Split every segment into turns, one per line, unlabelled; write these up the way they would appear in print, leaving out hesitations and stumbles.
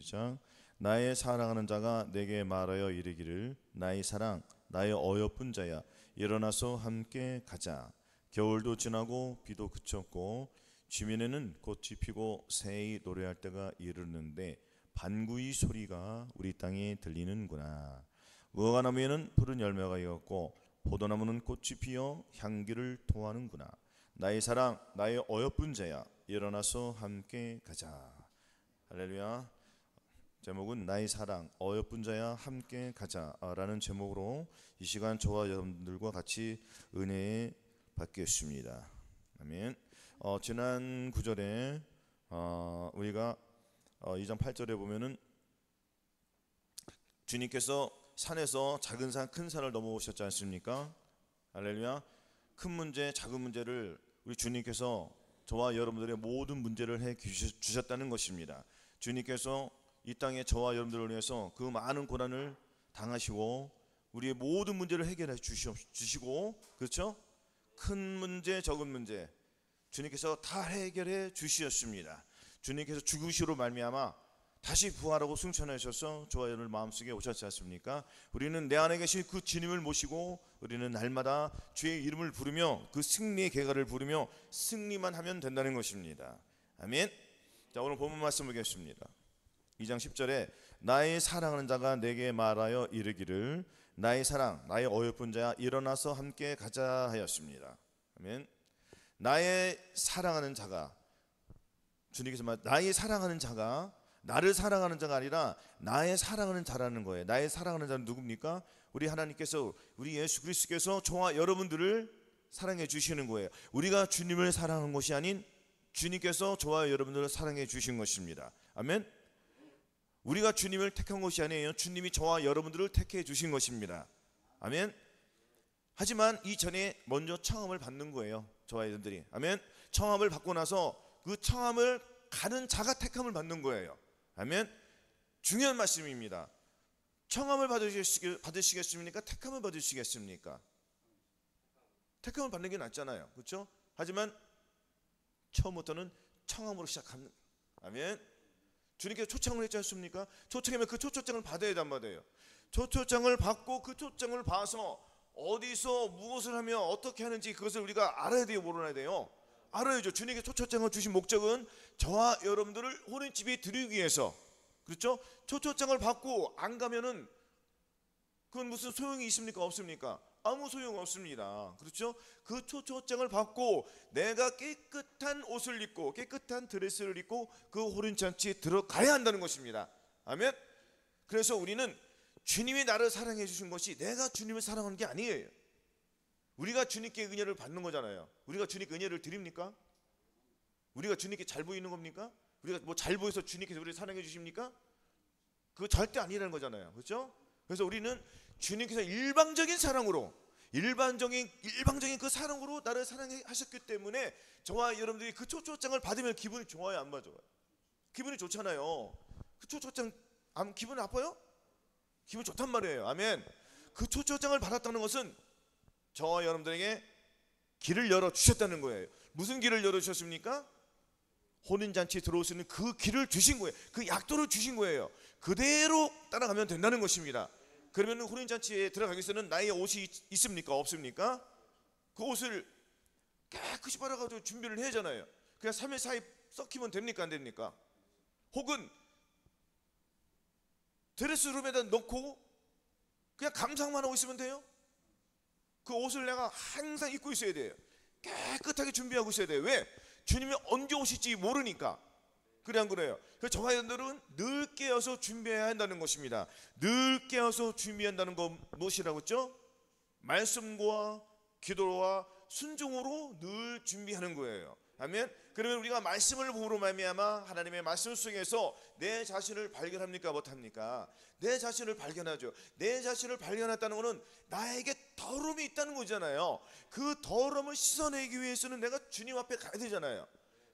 시작. 나의 사랑하는 자가 내게 말하여 이르기를 나의 사랑 나의 어여쁜 자야 일어나서 함께 가자. 겨울도 지나고 비도 그쳤고 지면에는 꽃이 피고 새이 노래할 때가 이르는데 반구의 소리가 우리 땅에 들리는구나. 무화과나무에는 푸른 열매가 익었고 포도나무는 꽃이 피어 향기를 토하는구나. 나의 사랑 나의 어여쁜 자야 일어나서 함께 가자. 할렐루야. 제목은 나의 사랑 어여쁜 자야 함께 가자라는 제목으로 이 시간 저와 여러분들과 같이 은혜 받겠습니다. 아멘. 지난 구절에 우리가 2장 8절에 보면은 주님께서 산에서 작은 산 큰 산을 넘어오셨지 않습니까? 할렐루야. 큰 문제 작은 문제를 우리 주님께서 저와 여러분들의 모든 문제를 해 주셨다는 것입니다. 주님께서 이 땅에 저와 여러분들을 위해서 그 많은 고난을 당하시고 우리의 모든 문제를 해결해 주시고, 그렇죠? 큰 문제 작은 문제 주님께서 다 해결해 주셨습니다. 주님께서 죽으시로 말미암아 다시 부활하고 승천하셔서 저와 여러분 마음속에 오셨지 않습니까? 우리는 내 안에 계신 그 주님을 모시고 우리는 날마다 주의 이름을 부르며 그 승리의 계가를 부르며 승리만 하면 된다는 것입니다. 아멘. 자, 오늘 본문 말씀 보겠습니다. 2장 10절에 나의 사랑하는 자가 내게 말하여 이르기를 나의 사랑 나의 어여쁜 자야 일어나서 함께 가자 하였습니다. 아멘. 나의 사랑하는 자가, 주님께서 나의 사랑하는 자가 나를 사랑하는 자가 아니라 나의 사랑하는 자라는 거예요. 나의 사랑하는 자는 누굽니까? 우리 하나님께서, 우리 예수 그리스도께서 저와 여러분들을 사랑해 주시는 거예요. 우리가 주님을 사랑하는 것이 아닌 주님께서 저와 여러분들을 사랑해 주신 것입니다. 아멘. 우리가 주님을 택한 것이 아니에요. 주님이 저와 여러분들을 택해 주신 것입니다. 아멘. 하지만 이전에 먼저 청함을 받는 거예요. 저와 여러분들이. 아멘. 청함을 받고 나서 그 청함을 가는 자가 택함을 받는 거예요. 아멘. 중요한 말씀입니다. 청함을 받으시겠습니까? 택함을 받으시겠습니까? 택함을 받는 게 낫잖아요. 그렇죠? 하지만 처음부터는 청함으로 시작합니다. 아멘. 주님께서 초청을 했지 않습니까? 초청하면 그 초청장을 받아야 단 말이에요. 초청장을 받고 그 초청을 봐서 어디서 무엇을 하며 어떻게 하는지 그것을 우리가 알아야 돼요, 모르야 돼요? 알아야죠. 주님께 초청장을 주신 목적은 저와 여러분들을 혼인집에 드리기 위해서. 그렇죠? 초청장을 받고 안 가면은 그건 무슨 소용이 있습니까? 없습니까? 아무 소용 없습니다. 그렇죠? 그 초청장을 받고 내가 깨끗한 옷을 입고 깨끗한 드레스를 입고 그 혼인잔치에 들어가야 한다는 것입니다. 아멘. 그래서 우리는 주님이 나를 사랑해 주신 것이 내가 주님을 사랑하는 게 아니에요. 우리가 주님께 은혜를 받는 거잖아요. 우리가 주님께 은혜를 드립니까? 우리가 주님께 잘 보이는 겁니까? 우리가 뭐 잘 보여서 주님께서 우리를 사랑해 주십니까? 그거 절대 아니라는 거잖아요. 그렇죠? 그래서 우리는 주님께서 일방적인 사랑으로 일방적인 그 사랑으로 나를 사랑하셨기 때문에 저와 여러분들이 그 초청장을 받으면 기분이 좋아요, 안 맞아요? 기분이 좋잖아요. 그 초청장 기분 나빠요? 기분 좋단 말이에요. 아멘. 그 초청장을 받았다는 것은 저와 여러분들에게 길을 열어주셨다는 거예요. 무슨 길을 열어주셨습니까? 혼인잔치에 들어올 수 있는 그 길을 주신 거예요. 그 약도를 주신 거예요. 그대로 따라가면 된다는 것입니다. 그러면 혼인잔치에 들어가기 위해서는 나의 옷이 있습니까? 없습니까? 그 옷을 깨끗이 빨아가지고 준비를 해야 하잖아요. 그냥 3일 4일 썩히면 됩니까? 안 됩니까? 혹은 드레스룸에다 넣고 그냥 감상만 하고 있으면 돼요? 그 옷을 내가 항상 입고 있어야 돼요. 깨끗하게 준비하고 있어야 돼요. 왜? 주님이 언제 오실지 모르니까. 그래 안 그래요? 그래서 저와 여러분들은 늘 깨어서 준비해야 한다는 것입니다. 늘 깨어서 준비한다는 건 무엇이라고 했죠? 말씀과 기도와 순종으로 늘 준비하는 거예요. 아멘. 그러면 우리가 말씀을 보므로 말미암아 하나님의 말씀 속에서 내 자신을 발견합니까? 못합니까? 내 자신을 발견하죠. 내 자신을 발견했다는 것은 나에게 더러움이 있다는 거잖아요. 그 더러움을 씻어내기 위해서는 내가 주님 앞에 가야 되잖아요.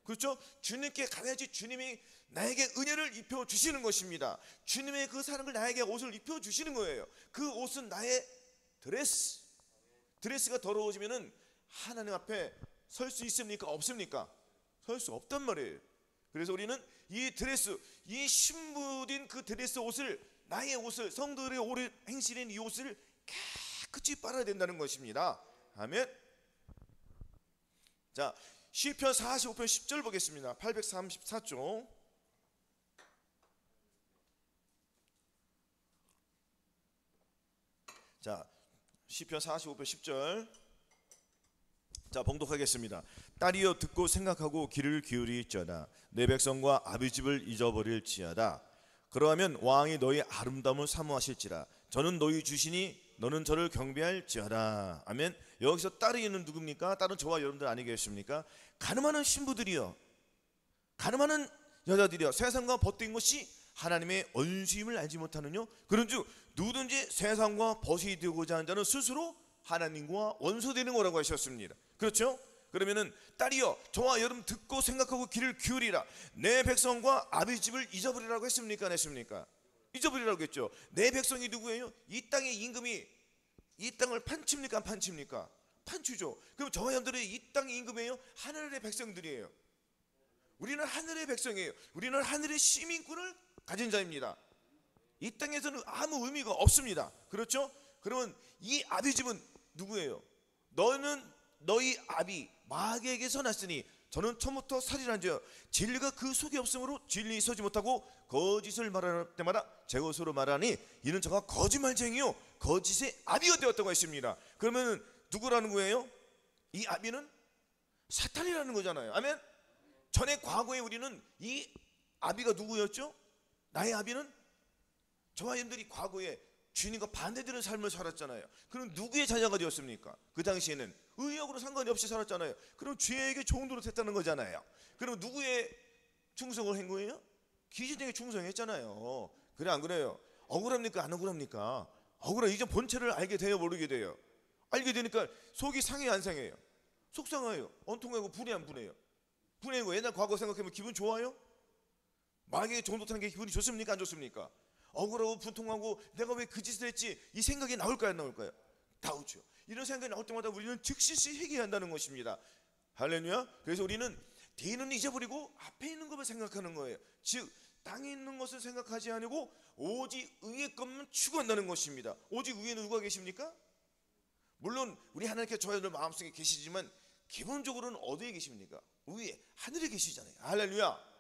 그렇죠? 주님께 가야지 주님이 나에게 은혜를 입혀주시는 것입니다. 주님의 그 사랑을 나에게 옷을 입혀주시는 거예요. 그 옷은 나의 드레스가 더러워지면은 하나님 앞에 설 수 있습니까? 없습니까? 설 수 없단 말이에요. 그래서 우리는 이 드레스, 이 신부인 그 드레스 옷을, 나의 옷을, 성도들의 오래 행실인 이 옷을 깨끗이 빨아야 된다는 것입니다. 아멘. 자, 시편 45편 10절 보겠습니다. 834쪽. 자, 시편 45편 10절. 자, 봉독하겠습니다. 딸이여 듣고 생각하고 귀를 기울일지어다. 내 백성과 아비집을 잊어버릴지어다. 그러하면 왕이 너희 아름다움을 사모하실지라. 저는 너희 주시니 너는 저를 경배할지어다. 아멘. 여기서 딸이는 누굽니까? 딸은 저와 여러분들 아니겠습니까? 가늠하는 신부들이요, 가늠하는 여자들이요, 세상과 벗된 것이 하나님의 언수임을 알지 못하느뇨. 그런즉 누구든지 세상과 벗이 되고자 하는 자는 스스로 하나님과 원수되는 거라고 하셨습니다. 그렇죠? 그러면은 딸이여 저와 여러분 듣고 생각하고 귀를 기울이라. 내 백성과 아비집을 잊어버리라고 했습니까? 안 했습니까? 잊어버리라고 했죠. 내 백성이 누구예요? 이 땅의 임금이 이 땅을 판칩니까? 안 판칩니까? 판치죠. 그럼 저와 여러분들이 이 땅의 임금이에요? 하늘의 백성들이에요. 우리는 하늘의 백성이에요. 우리는 하늘의 시민권을 가진 자입니다. 이 땅에서는 아무 의미가 없습니다. 그렇죠? 그러면 이 아비집은 누구예요? 너는 너희 아비 마귀에게서 났으니 저는 처음부터 살인한지요 진리가 그 속에 없으므로 진리에 서지 못하고 거짓을 말할 때마다 제 것으로 말하니 이는 저가 거짓말쟁이요 거짓의 아비가 되었다고 했습니다. 그러면 누구라는 거예요? 이 아비는 사탄이라는 거잖아요. 아멘. 전에 과거에 우리는 이 아비가 누구였죠? 나의 아비는 저와 여러분들이 과거에 주님과 반대되는 삶을 살았잖아요. 그럼 누구의 자녀가 되었습니까? 그 당시에는 의역으로 상관이 없이 살았잖아요. 그럼 죄에게 종도로 됐다는 거잖아요. 그럼 누구의 충성을 한 거예요? 귀신에게 충성했잖아요. 그래 안 그래요? 억울합니까? 안 억울합니까? 억울해. 이제 본체를 알게 돼요, 모르게 돼요? 알게 되니까 속이 상해요, 안 상해요? 속상해요. 원통하고 분해 안 분해요? 분해인 거. 옛날 과거 생각하면 기분 좋아요? 마귀에게 종도타는 게 기분이 좋습니까? 안 좋습니까? 억울하고 분통하고 내가 왜 그 짓을 했지? 이 생각이 나올까요? 안 나올까요? 나오죠. 이런 생각이 나올 때마다 우리는 즉시 회개한다는 것입니다. 할렐루야. 그래서 우리는 뒤는 잊어버리고 앞에 있는 것만 생각하는 거예요. 즉 땅에 있는 것을 생각하지 않고 오직 위의 것만 추구한다는 것입니다. 오직 위에는 누가 계십니까? 물론 우리 하나님께 저희들 마음속에 계시지만 기본적으로는 어디에 계십니까? 위에 하늘에 계시잖아요. 할렐루야.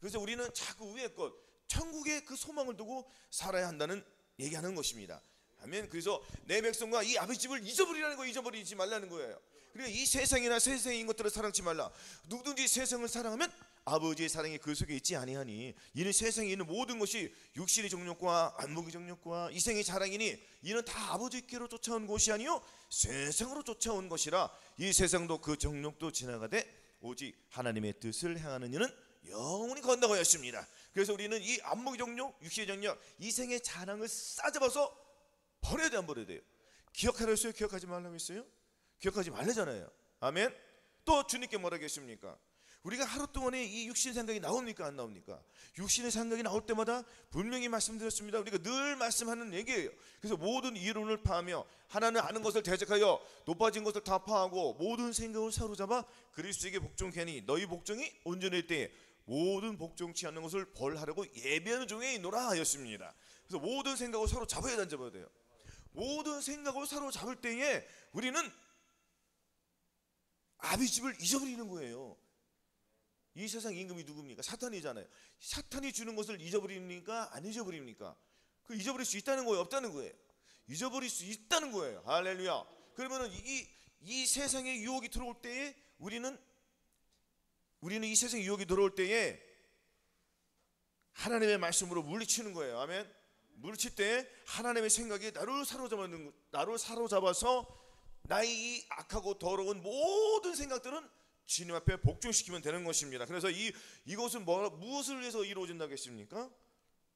그래서 우리는 자꾸 위의 것, 천국의 그 소망을 두고 살아야 한다는 얘기하는 것입니다. 아멘. 그래서 내 백성과 이 아비집을 잊어버리라는 거, 잊어버리지 말라는 거예요. 그러니까 이 세상이나 세상인 것들을 사랑치 말라. 누구든지 세상을 사랑하면 아버지의 사랑이 그 속에 있지 아니하니 이는 세상에 있는 모든 것이 육신의 정욕과 안목의 정욕과 이생의 자랑이니 이는 다 아버지께로 쫓아온 것이 아니요 세상으로 쫓아온 것이라. 이 세상도 그 정욕도 지나가되 오직 하나님의 뜻을 행하는 이는 영원히 건다고 하였습니다. 그래서 우리는 이 안목의 정욕, 육신의 정욕, 이생의 자랑을 싸잡아서 버려야 돼, 안 버려야 돼요? 기억하라 했어요? 기억하지 말라고 했어요? 기억하지 말라잖아요. 아멘. 또 주님께 뭐라고 했습니까? 우리가 하루 동안에 이 육신 생각이 나옵니까? 안 나옵니까? 육신의 생각이 나올 때마다 분명히 말씀드렸습니다. 우리가 늘 말씀하는 얘기예요. 그래서 모든 이론을 파하며 하나는 아는 것을 대적하여 높아진 것을 다 파하고 모든 생각을 사로잡아 그리스도에게 복종하니 너희 복종이 온전할 때에 모든 복종치 않는 것을 벌하려고 예비하는 중에 있노라 하였습니다. 그래서 모든 생각을 사로잡아야 안 잡아야 돼요. 모든 생각을 사로잡을 때에 우리는 아비집을 잊어버리는 거예요. 이 세상 임금이 누굽니까? 사탄이잖아요. 사탄이 주는 것을 잊어버립니까? 안 잊어버립니까? 그 잊어버릴 수 있다는 거예요? 없다는 거예요? 잊어버릴 수 있다는 거예요. 할렐루야. 그러면은 이 세상의 유혹이 들어올 때에 우리는 이 세상의 유혹이 들어올 때에 하나님의 말씀으로 물리치는 거예요. 아멘. 물리칠 때 하나님의 생각이 나를 사로잡아서 나의 이 악하고 더러운 모든 생각들은 주님 앞에 복종시키면 되는 것입니다. 그래서 이것은 무엇을 위해서 이루어진다고 했습니까?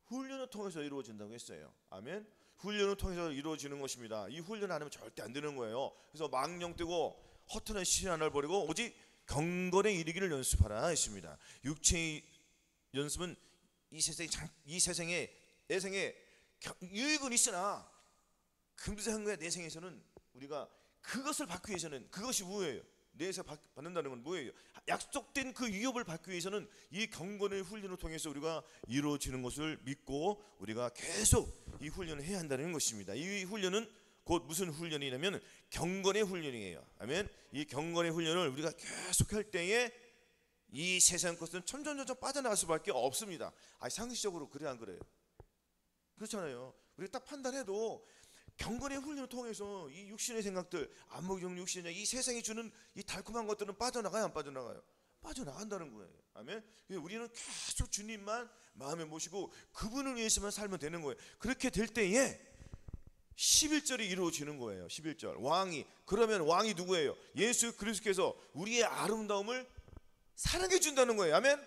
훈련을 통해서 이루어진다고 했어요. 아멘. 훈련을 통해서 이루어지는 것입니다. 이 훈련 안 하면 절대 안 되는 거예요. 그래서 망령 뜨고 허탄한 시간을 버리고 오직 경건에 이르기를 연습하라 했습니다. 육체의 연습은 이 세상에 내 생에 유익은 있으나 금세한 거야. 내 생에서는 우리가 그것을 받기 위해서는 그것이 뭐예요? 내에서 받는다는 건 뭐예요? 약속된 그 위협을 받기 위해서는 이 경건의 훈련을 통해서 우리가 이루어지는 것을 믿고 우리가 계속 이 훈련을 해야 한다는 것입니다. 이 훈련은 곧 무슨 훈련이냐면 경건의 훈련이에요. 아멘. 이 경건의 훈련을 우리가 계속 할 때에 이 세상 것은 점점 빠져나갈 수밖에 없습니다. 상식적으로 그래 안 그래요? 그렇잖아요. 우리가 딱 판단해도 경건의 훈련을 통해서 이 육신의 생각들, 안목적 육신의 이 세상이 주는 이 달콤한 것들은 빠져나가요, 안 빠져나가요? 빠져나간다는 거예요. 아멘. 우리는 계속 주님만 마음에 모시고 그분을 위해서만 살면 되는 거예요. 그렇게 될 때에 11절이 이루어지는 거예요. 11절. 왕이, 그러면 왕이 누구예요? 예수 그리스도께서 우리의 아름다움을 사랑해 준다는 거예요. 아멘.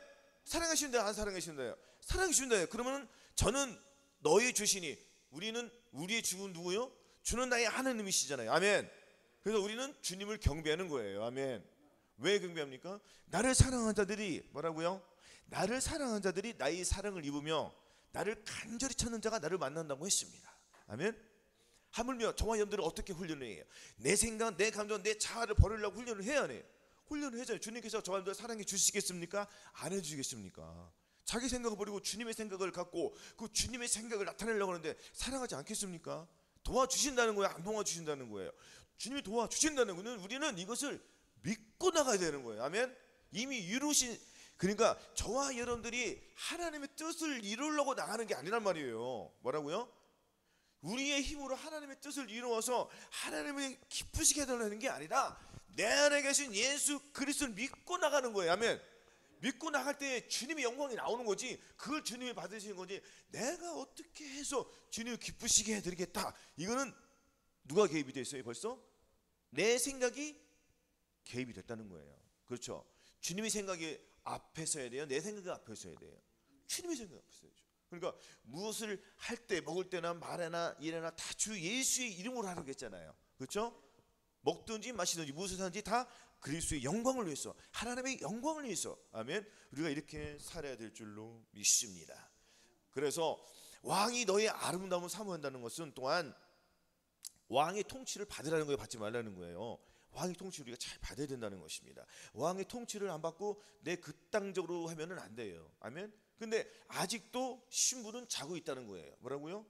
사랑하신다, 안 사랑하신다요? 사랑해 준다요. 그러면 저는 너의 주시니, 우리는 우리의 주는 누구요? 주는 나의 하나님이시잖아요. 아멘. 그래서 우리는 주님을 경배하는 거예요. 아멘. 왜 경배합니까? 나를 사랑한 자들이 뭐라고요? 나를 사랑한 자들이 나의 사랑을 입으며 나를 간절히 찾는 자가 나를 만난다고 했습니다. 아멘. 하물며 저와 여러분들은 어떻게 훈련을 해요? 내 생각, 내 감정, 내 자아를 버리려고 훈련을 해야 해요. 훈련을 해줘요. 주님께서 저와 여러분들 사랑해 주시겠습니까? 안 해주시겠습니까? 자기 생각을 버리고 주님의 생각을 갖고 그 주님의 생각을 나타내려고 하는데 사랑하지 않겠습니까? 도와주신다는 거예요? 안 도와주신다는 거예요? 주님이 도와주신다는 거는 우리는 이것을 믿고 나가야 되는 거예요. 아멘. 이미 이루신, 그러니까 저와 여러분들이 하나님의 뜻을 이루려고 나가는 게 아니란 말이에요. 뭐라고요? 우리의 힘으로 하나님의 뜻을 이루어서 하나님을 기쁘시게 해달라는 게 아니라 내 안에 계신 예수 그리스도를 믿고 나가는 거예요. 아멘. 믿고 나갈 때 주님의 영광이 나오는 거지, 그걸 주님이 받으시는 거지, 내가 어떻게 해서 주님을 기쁘시게 해드리겠다, 이거는 누가 개입이 됐어요? 벌써 내 생각이 개입이 됐다는 거예요. 그렇죠? 주님의 생각이 앞에 서야 돼요? 내 생각이 앞에 서야 돼요? 주님의 생각이 앞에 서야죠. 그러니까 무엇을 할 때, 먹을 때나 말이나 일이나 다 주 예수의 이름으로 하라고 했잖아요. 그렇죠? 먹든지 마시든지 무엇을 하든지 다 그리스도의 영광을 위해서, 하나님의 영광을 위해서. 아멘. 우리가 이렇게 살아야 될 줄로 믿습니다. 그래서 왕이 너의 아름다움을 사모한다는 것은 또한 왕의 통치를 받으라는 거예요, 받지 말라는 거예요. 왕의 통치를 우리가 잘 받아야 된다는 것입니다. 왕의 통치를 안 받고 내 그 땅적으로 하면은 안 돼요. 아멘. 근데 아직도 신부는 자고 있다는 거예요. 뭐라고요?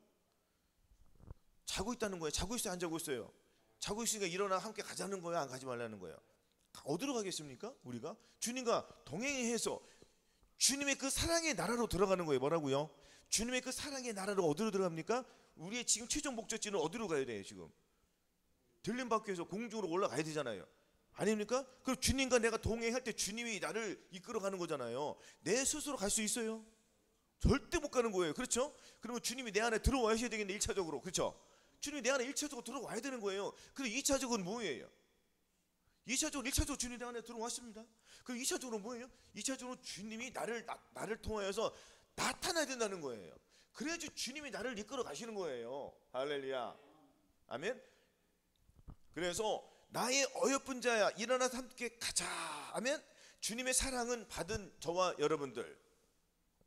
자고 있다는 거예요. 자고 있어요, 안 자고 있어요? 자고 있으니까 일어나 함께 가자는 거예요, 안 가지 말라는 거예요? 어디로 가겠습니까? 우리가 주님과 동행해서 주님의 그 사랑의 나라로 들어가는 거예요. 뭐라고요? 주님의 그 사랑의 나라로 어디로 들어갑니까? 우리의 지금 최종 목적지는 어디로 가야 돼요? 지금 들림 받기 위해서 공중으로 올라가야 되잖아요. 아닙니까? 그럼 주님과 내가 동행할 때 주님이 나를 이끌어가는 거잖아요. 내 스스로 갈 수 있어요? 절대 못 가는 거예요. 그렇죠? 그러면 주님이 내 안에 들어와야 되겠네, 1차적으로. 그렇죠? 주님이 내 안에 1차적으로 들어와야 되는 거예요. 그리고 2차적으로는 뭐예요? 1차적으로 주님이 내 안에 들어왔습니다. 그리고 2차적으로 뭐예요? 2차적으로 주님이 나를 통하여서 나타나야 된다는 거예요. 그래야지 주님이 나를 이끌어 가시는 거예요. 할렐루야. 아멘. 그래서 나의 어여쁜 자야, 일어나서 함께 가자. 아멘. 주님의 사랑은 받은 저와 여러분들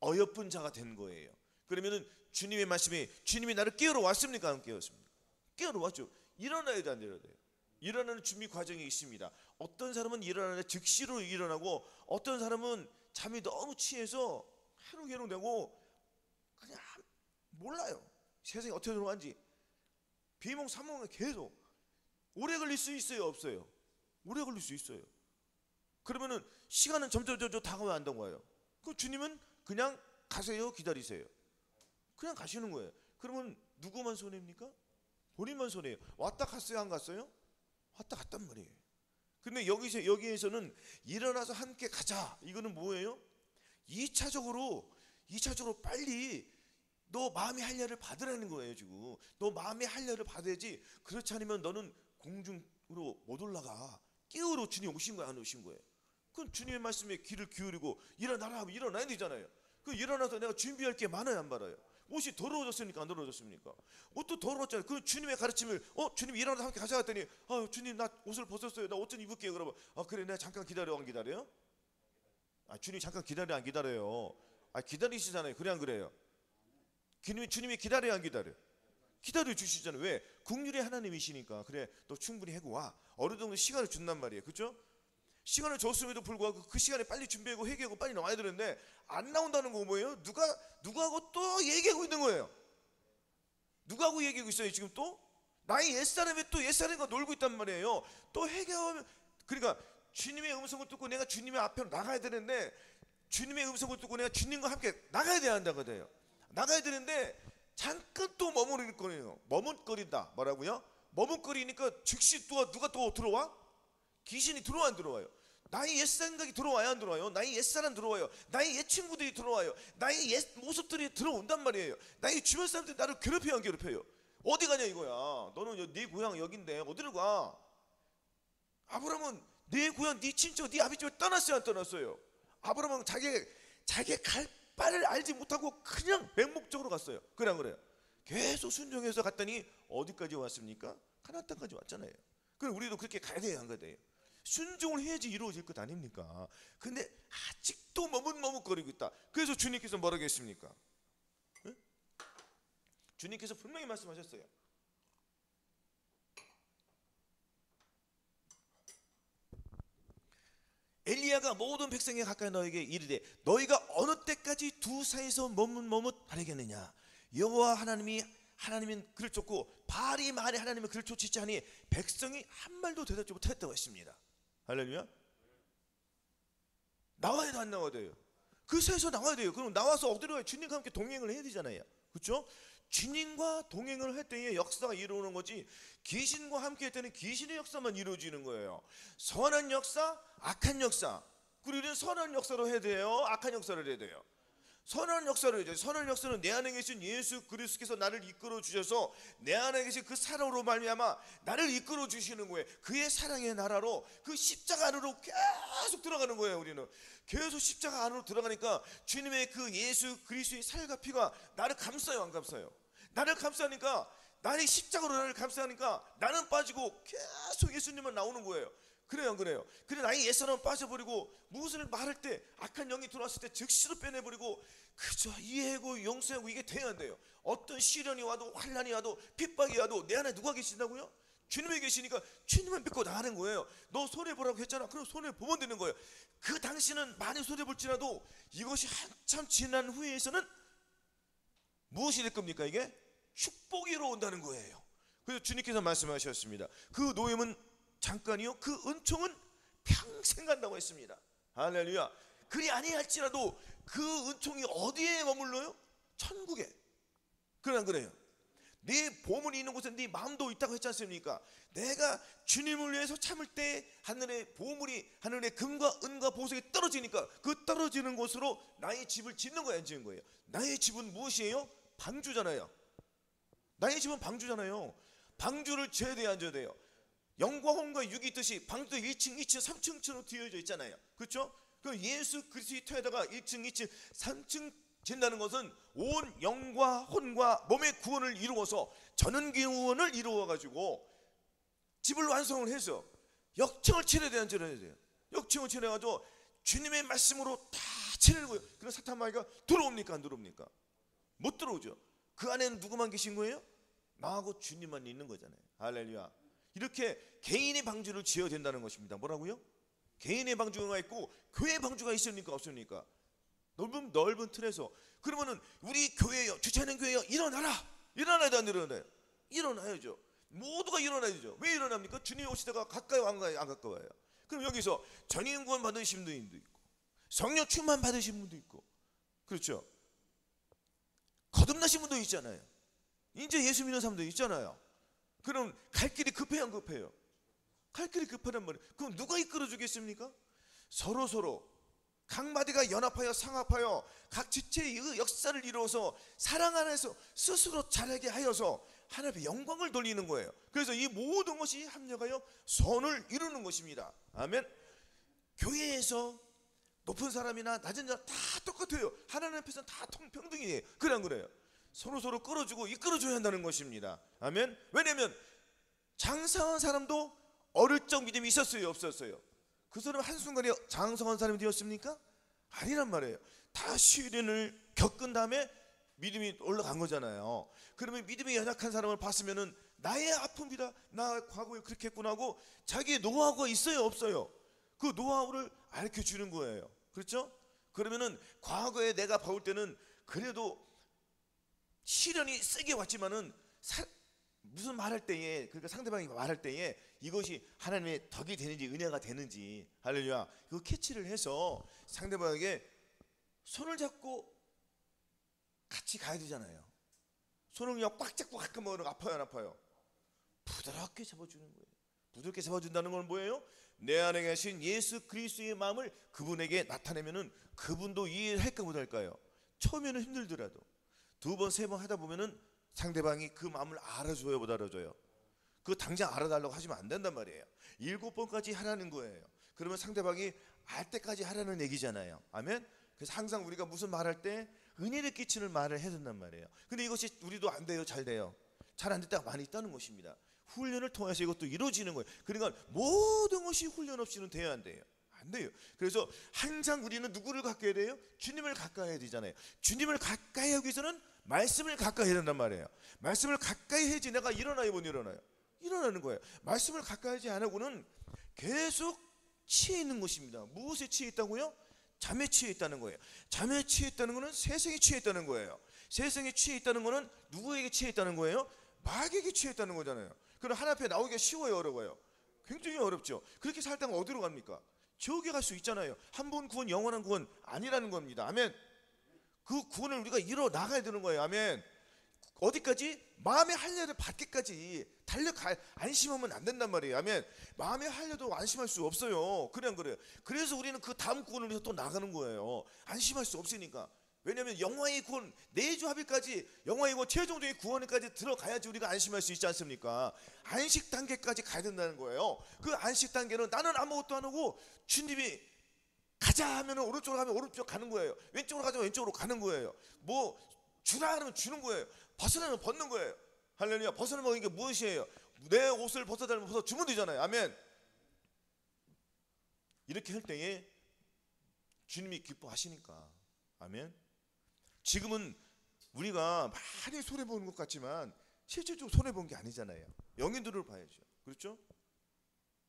어여쁜 자가 된 거예요. 그러면은 주님의 말씀이, 주님이 나를 깨우러 왔습니까? 안 깨웠습니까? 깨우러 왔죠. 일어나야 돼, 안 일어나야 돼요? 일어나는 준비 과정이 있습니다. 어떤 사람은 일어나는데 즉시로 일어나고, 어떤 사람은 잠이 너무 취해서 해롱해롱 되고 그냥 몰라요, 세상이 어떻게 돌아가는지. 비몽사몽은 계속 오래 걸릴 수 있어요, 없어요? 오래 걸릴 수 있어요. 그러면은 시간은 점점 다가와 안 다가와요. 그 주님은 그냥 가세요, 기다리세요. 그냥 가시는 거예요. 그러면 누구만 손해입니까? 본인만 손해예요. 왔다 갔어요, 안 갔어요? 왔다 갔단 말이에요. 근데 여기에서는 일어나서 함께 가자, 이거는 뭐예요? 2차적으로 빨리 너 마음의 할례를 받으라는 거예요. 지금 너 마음의 할례를 받아야지. 그렇지 않으면 너는 공중으로 못 올라가. 깨우러 주님 오신 거야, 안 오신 거예요? 그건 주님의 말씀에 귀를 기울이고 일어나라 하면 일어나야 되잖아요. 그 일어나서 내가 준비할 게 많아요, 안 많아요? 옷이 더러워졌습니까, 안 더러워졌습니까? 옷도 더러웠잖아요. 그 주님의 가르침을 주님 일어나서 함께 가자 했더니, 주님 나 옷을 벗었어요, 나 옷 좀 입을게요. 그러면 그래, 내가 잠깐 기다려. 안 기다려요? 주님 잠깐 기다려, 안 기다려요? 기다리시잖아요. 그래, 안 그래요? 주님이 기다려야, 안 기다려요? 기다려 주시잖아요. 왜? 국률의 하나님이시니까. 그래, 너 충분히 해고 와. 어느 정도 시간을 준단 말이에요. 그렇죠? 시간을 줬음에도 불구하고 그 시간에 빨리 준비하고 회개하고 빨리 나와야 되는데 안 나온다는 거 뭐예요? 누가하고 또 얘기하고 있는 거예요. 누가하고 얘기하고 있어요 지금 또? 나의 옛사람이 또 옛사람과 놀고 있단 말이에요. 또 회개하면, 그러니까 주님의 음성을 듣고 내가 주님의 앞에 나가야 되는데, 주님의 음성을 듣고 내가 주님과 함께 나가야 된다거든요. 나가야 되는데 잠깐 또 머뭇거린다. 뭐라고요? 머뭇거리니까 즉시 누가 또 들어와? 귀신이 들어와 안 들어와요? 나의 옛 생각이 들어와야 안 들어와요? 나의 옛사람 들어와요. 나의 옛 친구들이 들어와요. 나의 옛 모습들이 들어온단 말이에요. 나의 주변 사람들이 나를 괴롭혀요 안 괴롭혀요? 어디 가냐 이거야. 너는 네 고향 여긴데 어디를 가? 아브라함은 네 고향, 네 친척, 네 아버지를 떠났어요 안 떠났어요? 아브라함은 자기 갈 바를 알지 못하고 그냥 맹목적으로 갔어요. 그래요. 계속 순종해서 갔더니 어디까지 왔습니까? 가나안 땅까지 왔잖아요. 그럼 우리도 그렇게 가야 돼요 안 가야 돼요? 순종을 해야지 이루어질 것 아닙니까? 근데 아직도 머뭇거리고 있다. 그래서 주님께서 뭐라고 했습니까? 네? 주님께서 분명히 말씀하셨어요. 엘리야가 모든 백성에 가까이 너에게 이르되 너희가 어느 때까지 두 사이에서 머뭇하려겠느냐? 여호와 하나님은 그를 쫓고 바알이 말에 하나님은 그를 쫓지 하니 백성이 한 말도 대답지 못했다고 했습니다. 할렐루야. 나와야 돼 안 나와야 돼요? 그 사이에서 나와야 돼요. 그럼 나와서 어디로 가요? 주님과 함께 동행을 해야 되잖아요. 그렇죠? 주님과 동행을 할 때의 역사가 이루어지는 거지, 귀신과 함께 할 때는 귀신의 역사만 이루어지는 거예요. 선한 역사, 악한 역사. 그리고 우리는 선한 역사로 해야 돼요? 악한 역사를 해야 돼요? 선한 역사를 해야 돼요. 선한 역사는 내 안에 계신 예수 그리스도께서 나를 이끌어 주셔서 내 안에 계신 그 사랑으로 말미암아 나를 이끌어 주시는 거예요. 그의 사랑의 나라로, 그 십자가 안으로 계속 들어가는 거예요. 우리는 계속 십자가 안으로 들어가니까 주님의 그 예수 그리스도의 살과 피가 나를 감싸요 안 감싸요? 나를 감싸니까, 나의 십자가로 나를 감싸니까 나는 빠지고 계속 예수님만 나오는 거예요. 그래요 안 그래요? 그래 나의 옛사람은 빠져버리고 무엇을 말할 때 악한 영이 들어왔을 때 즉시로 빼내버리고 그저 이해하고 용서하고 이게 돼야 안 돼요. 어떤 시련이 와도 환난이 와도 핍박이 와도 내 안에 누가 계신다고요? 주님이 계시니까 주님만 믿고 나가는 거예요. 너 손해보라고 했잖아. 그럼 손해보면 되는 거예요. 그 당시는 많이 손해볼지라도 이것이 한참 지난 후에서는 무엇이 될 겁니까? 이게 축복이 이루어온다는 거예요. 그래서 주님께서 말씀하셨습니다. 그 노임은 잠깐이요, 그 은총은 평생 간다고 했습니다. 할렐루야. 그리 아니할지라도 그 은총이 어디에 머물러요? 천국에. 그래 안 그래요? 네 보물이 있는 곳에 네 마음도 있다고 했지 않습니까? 내가 주님을 위해서 참을 때 하늘의 보물이, 하늘의 금과 은과 보석이 떨어지니까 그 떨어지는 곳으로 나의 집을 짓는 거야 안 짓는 거예요? 나의 집은 무엇이에요? 방주잖아요. 나의 집은 방주잖아요. 방주를 지어야 돼요 안 지어야 돼요? 영과 혼과 육이 있듯이 방도 1층, 2층, 3층으로 뒤어져 있잖아요. 그렇죠? 그 예수 그리스도의 터에다가 1층, 2층, 3층 짓는다는 것은 온 영과 혼과 몸의 구원을 이루어서 전원기원을 이루어가지고 집을 완성을 해서 역청을 치러야 돼요 안 치러야 돼요? 역청을 치러가지고 주님의 말씀으로 다 치르는 거예요. 그럼 사탄 마귀가 들어옵니까 안 들어옵니까? 못 들어오죠. 그 안에는 누구만 계신 거예요? 나하고 주님만 있는 거잖아요. 할렐루야. 이렇게 개인의 방주를 지어야 된다는 것입니다. 뭐라고요? 개인의 방주가 있고 교회 방주가 있습니까 없습니까? 넓은 틀에서. 그러면은 우리 교회요, 주차하는 교회요, 일어나야 돼 안 일어나요? 일어나야죠. 모두가 일어나야죠. 왜 일어납니까? 주님이 오시다가 가까이 안 가까워요. 그럼 여기서 전임 구원 받으신 분도 있고 성령 충만 받으신 분도 있고, 그렇죠? 거듭나신 분도 있잖아요. 이제 예수 믿는 사람도 있잖아요. 그럼 갈 길이 급해요 안 급해요? 갈 길이 급하단 말이에요. 그럼 누가 이끌어 주겠습니까? 서로 각 마디가 연합하여 상합하여 각 지체의 역사를 이루어서 사랑 안에서 스스로 자라게 하여서 하나님의 영광을 돌리는 거예요. 그래서 이 모든 것이 합력하여 선을 이루는 것입니다. 아멘. 교회에서 높은 사람이나 낮은 사람 다 똑같아요. 하나님 앞에서는 다 평등이에요. 그래 안 그래요? 서로 끌어주고 이끌어줘야 한다는 것입니다. 아멘. 왜냐하면 장성한 사람도 어릴 적 믿음이 있었어요 없었어요? 그 사람 한순간에 장성한 사람이 되었습니까? 아니란 말이에요. 다 시련을 겪은 다음에 믿음이 올라간 거잖아요. 그러면 믿음이 연약한 사람을 봤으면은 나의 아픔이다, 나 과거에 그렇게 했구나 하고 자기의 노하우가 있어요 없어요? 그 노하우를 알려 주는 거예요. 그렇죠? 그러면은 과거에 내가 봐올 때는 그래도 시련이 세게 왔지만은 무슨 말할 때에, 그러니까 상대방이 말할 때에 이것이 하나님의 덕이 되는지 은혜가 되는지, 할렐루야, 그 캐치를 해서 상대방에게 손을 잡고 같이 가야 되잖아요. 손을 그냥 꽉 잡고 가끔 먹으면 아파요, 안 아파요? 부드럽게 잡아주는 거예요. 부드럽게 잡아준다는 건 뭐예요? 내 안에 계신 예수 그리스도의 마음을 그분에게 나타내면은 그분도 이해를 할까 못할까요? 처음에는 힘들더라도 두 번, 세 번 하다 보면은 상대방이 그 마음을 알아줘요, 못 알아줘요? 그 당장 알아달라고 하시면 안 된단 말이에요. 7번까지 하라는 거예요. 그러면 상대방이 알 때까지 하라는 얘기잖아요. 아멘? 그래서 항상 우리가 무슨 말할 때 은혜를 끼치는 말을 해야 된단 말이에요. 근데 이것이 우리도 안 돼요, 잘 돼요? 잘 안 될 때가 많이 있다는 것입니다. 훈련을 통해서 이것도 이루어지는 거예요. 그러니까 모든 것이 훈련 없이는 돼야 안 돼요. 안 돼요. 그래서 항상 우리는 누구를 가까이 해야 돼요? 주님을 가까이 해야 되잖아요. 주님을 가까이 하기 위해서는 말씀을 가까이 해야 된단 말이에요. 말씀을 가까이 해야지 내가 일어나요, 못 일어나요? 일어나는 거예요. 말씀을 가까이 하지 않고는 계속 취해 있는 것입니다. 무엇에 취해 있다고요? 잠에 취해 있다는 거예요. 잠에 취해 있다는 것은 세상에 취해 있다는 거예요. 세상에 취해 있다는 것은 누구에게 취해 있다는 거예요? 마귀에게 취해 있다는 거잖아요. 그럼 하나님 앞에 나오기가 쉬워요, 어려워요? 굉장히 어렵죠. 그렇게 살다가 어디로 갑니까? 지옥에 갈 수 있잖아요. 한 번 구원, 영원한 구원 아니라는 겁니다. 아멘. 그 구원을 우리가 이뤄 나가야 되는 거예요. 아멘. 어디까지? 마음의 할례를 받기까지 달려가. 안심하면 안 된단 말이에요. 아멘. 마음의 할례도 안심할 수 없어요. 그냥 그래요. 그래서 우리는 그 다음 구원을 위해서 또 나가는 거예요. 안심할 수 없으니까. 왜냐하면 영화의 구원, 내주 합의까지, 영화의 구원, 최종적인 구원까지 들어가야지 우리가 안심할 수 있지 않습니까? 안식 단계까지 가야 된다는 거예요. 그 안식 단계는 나는 아무것도 안 하고 주님이 가자 하면 오른쪽으로 가면 오른쪽 가는 거예요. 왼쪽으로 가자면 왼쪽으로 가는 거예요. 뭐 주라 하면 주는 거예요. 벗으라면 벗는 거예요. 할렐루야. 벗으라면 이게 무엇이에요? 내 옷을 벗어달라면 벗어 주면 되잖아요. 아멘. 이렇게 할 때에 주님이 기뻐하시니까. 아멘. 지금은 우리가 많이 손해보는 것 같지만 실질적으로 손해본 게 아니잖아요. 영인들을 봐야죠. 그렇죠?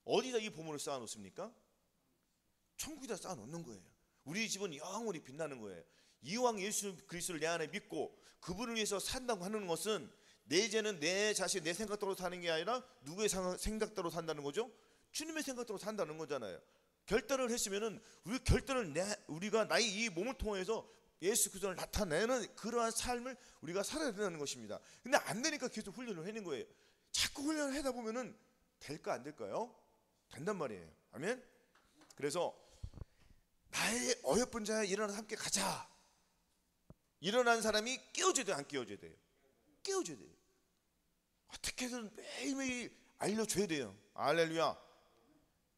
어디다 이 보물을 쌓아놓습니까? 천국에다 쌓아놓는 거예요. 우리 집은 영원히 빛나는 거예요. 이왕 예수 그리스도를 내 안에 믿고 그분을 위해서 산다고 하는 것은 내 죄는 내 자신, 내 생각대로 사는 게 아니라 누구의 생각대로 산다는 거죠? 주님의 생각대로 산다는 거잖아요. 결단을 했으면은 우리가 나의 이 몸을 통해서 예수 그리스도를 나타내는 그러한 삶을 우리가 살아야 된다는 것입니다. 근데 안 되니까 계속 훈련을 하는 거예요. 자꾸 훈련을 하다 보면은 될까 안 될까요? 된단 말이에요. 아멘. 그래서 나의 어여쁜 자야 일어나서 함께 가자. 일어난 사람이 깨워줘야 돼요, 안 깨워줘야 돼요? 깨워줘야 돼요. 어떻게든 매일매일 알려줘야 돼요. 할렐루야.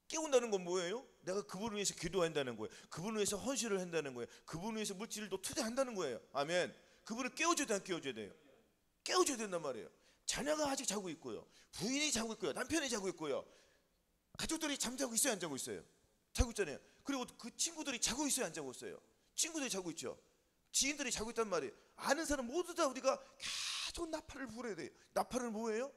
깨운다는 건 뭐예요? 내가 그분을 위해서 기도한다는 거예요. 그분을 위해서 헌신을 한다는 거예요. 그분을 위해서 물질을 또 투자한다는 거예요. 아멘. 그분을 깨워줘야 돼요, 안 깨워줘야 돼요? 깨워줘야 된단 말이에요. 자녀가 아직 자고 있고요, 부인이 자고 있고요, 남편이 자고 있고요, 가족들이 잠자고 있어요, 안 자고 있어요? 자고 있잖아요. 그리고 그 친구들이 자고 있어요, 안 자고 있어요? 친구들이 자고 있죠. 지인들이 자고 있단 말이에요. 아는 사람 모두 다 우리가 계속 나팔을 불어야 돼요. 나팔은 뭐예요?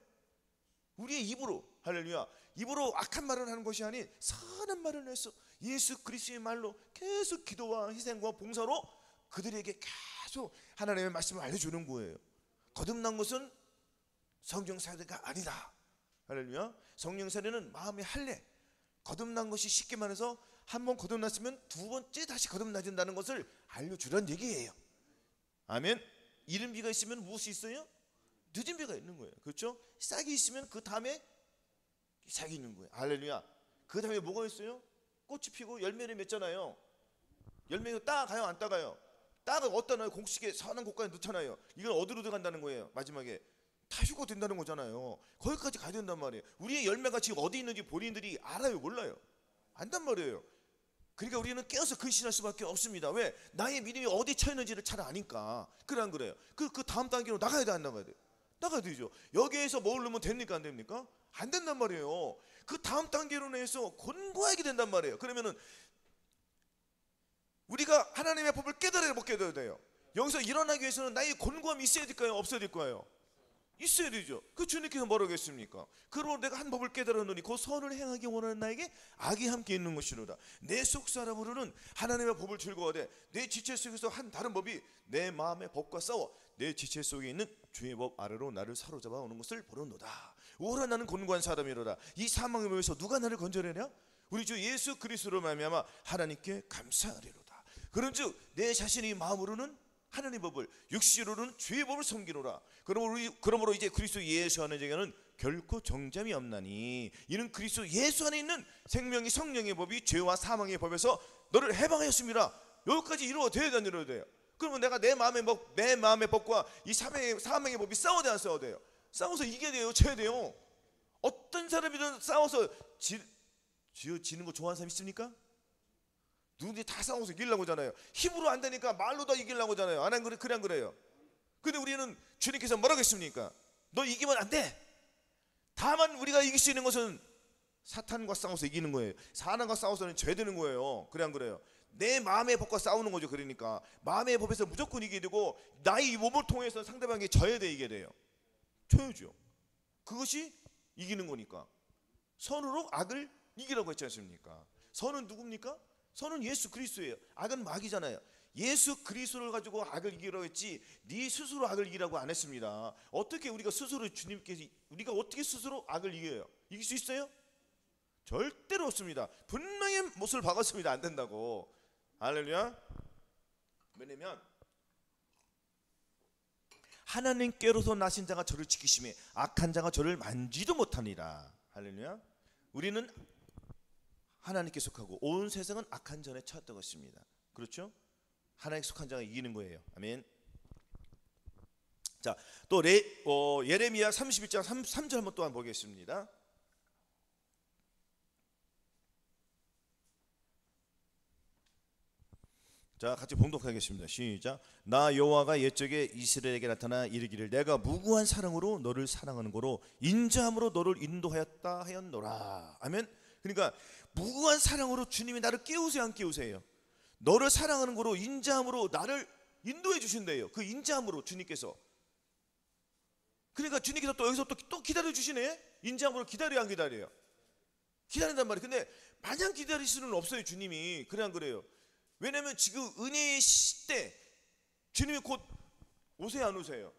우리의 입으로, 할렐루야, 입으로 악한 말을 하는 것이 아닌 선한 말을 해서 예수 그리스도의 말로 계속 기도와 희생과 봉사로 그들에게 계속 하나님의 말씀을 알려주는 거예요. 거듭난 것은 성령 세례가 아니다. 할렐루야. 성령 세례는 마음의 할례. 거듭난 것이 쉽게 말해서 한 번 거듭났으면 두 번째 다시 거듭나진다는 것을 알려주란 얘기예요. 아멘. 이른 비가 있으면 무엇이 있어요? 늦은 비가 있는 거예요. 그렇죠? 싹이 있으면 그 다음에 싹이 있는 거예요. 할렐루야. 그 다음에 뭐가 있어요? 꽃이 피고 열매를 맺잖아요. 열매가 따가요, 안 따가요? 따가 어디다 넣어요? 곡식에 선한 곳까지 넣잖아요. 이건 어디로 들어간다는 거예요? 마지막에 다 휴거된다는 거잖아요. 거기까지 가야 된단 말이에요. 우리의 열매가 지금 어디 있는지 본인들이 알아요, 몰라요? 안단 말이에요. 그러니까 우리는 깨어서 근신할 수밖에 없습니다. 왜? 나의 믿음이 어디 처했는지를 잘 아니까. 그래 안 그래요? 그 다음 단계로 나가야 돼, 안 나가야 돼? 나가야 되죠. 여기에서 머무르면 됩니까, 안 됩니까? 안 된단 말이에요. 그 다음 단계로 해서 권고하게 된단 말이에요. 그러면은 우리가 하나님의 법을 깨달아야 못 깨달아야 돼요. 여기서 일어나기 위해서는 나의 권고함이 있어야 될까요, 없어야 될까요? 있어야 되죠. 그 주님께서 뭐라고 했습니까? 그러므로 내가 한 법을 깨달았노니 그 선을 행하기 원하는 나에게 악이 함께 있는 것이로다. 내 속 사람으로는 하나님의 법을 즐거워하되 내 지체 속에서 한 다른 법이 내 마음의 법과 싸워 내 지체 속에 있는 주의 법 아래로 나를 사로잡아 오는 것을 보는도다. 오라 나는 곤고한 사람이로다. 이 사망의 몸에서 누가 나를 건져내냐? 우리 주 예수 그리스도로 말미암아 하나님께 감사하리로다. 그런즉 내 자신이 마음으로는 하나님 법을, 육시로는 주의 법을 섬기노라. 그러므로 이제 그리스도 예수 안에 제게는 결코 정잠이 없나니 이는 그리스도 예수 안에 있는 생명이 성령의 법이 죄와 사망의 법에서 너를 해방하였습니다. 여기까지 이루어져야 돼요. 그러면 내가 내 마음의 법과 이 사망의 법이 싸워야 돼, 안 싸워야 돼요? 싸워서 이겨야 돼요, 져야 돼요. 어떤 사람이든 싸워서 지는 거 좋아하는 사람 있습니까? 누군지 다 싸워서 이기려고 하잖아요. 힘으로 안 되니까 말로 다 이기려고 하잖아요. 안 그래? 그래 안 그래요? 근데 우리는 주님께서 뭐라고 했습니까? 너 이기면 안 돼. 다만 우리가 이길 수 있는 것은 사탄과 싸워서 이기는 거예요. 사단과 싸워서는 져야 되는 거예요. 그래 안 그래요? 내 마음의 법과 싸우는 거죠. 그러니까 마음의 법에서 무조건 이기게 되고 나의 이 몸을 통해서 상대방에게 져야 돼, 이게 돼요. 져야죠. 그것이 이기는 거니까. 선으로 악을 이기라고 했지 않습니까? 선은 누굽니까? 선은 예수 그리스도예요. 악은 마귀잖아요. 예수 그리스도를 가지고 악을 이기라고 했지 네 스스로 악을 이기라고 안 했습니다. 어떻게 우리가 스스로 우리가 어떻게 스스로 악을 이겨요? 이길 수 있어요? 절대로 없습니다. 분명히 못을 박았습니다. 안 된다고. 할렐루야. 왜냐면 하나님께로서 나신 자가 저를 지키심에 악한 자가 저를 만지도 못합니다. 할렐루야. 우리는 하나님께 속하고 온 세상은 악한 전에 처했던 것입니다. 그렇죠? 하나님께 속한 자가 이기는 거예요. 아멘. 자, 또 예레미야 31장 3절 한번 또한 보겠습니다. 자, 같이 봉독하겠습니다. 시작. 나 여호와가 옛적에 이스라엘에게 나타나 이르기를 내가 무구한 사랑으로 너를 사랑하는 거로 인자함으로 너를 인도하였다 하였노라. 아멘. 그러니까 무구한 사랑으로 주님이 나를 깨우세요, 안 깨우세요? 너를 사랑하는 거로 인자함으로 나를 인도해 주신대요. 그 인자함으로 주님께서. 그러니까 주님께서 또 여기서 또 기다려 주시네. 인자함으로 기다려요, 안 기다려요? 기다린단 말이에요. 근데 마냥 기다릴 수는 없어요, 주님이. 그래 안 그래요? 왜냐면 지금 은혜의 시대 주님이 곧 오세요, 안 오세요?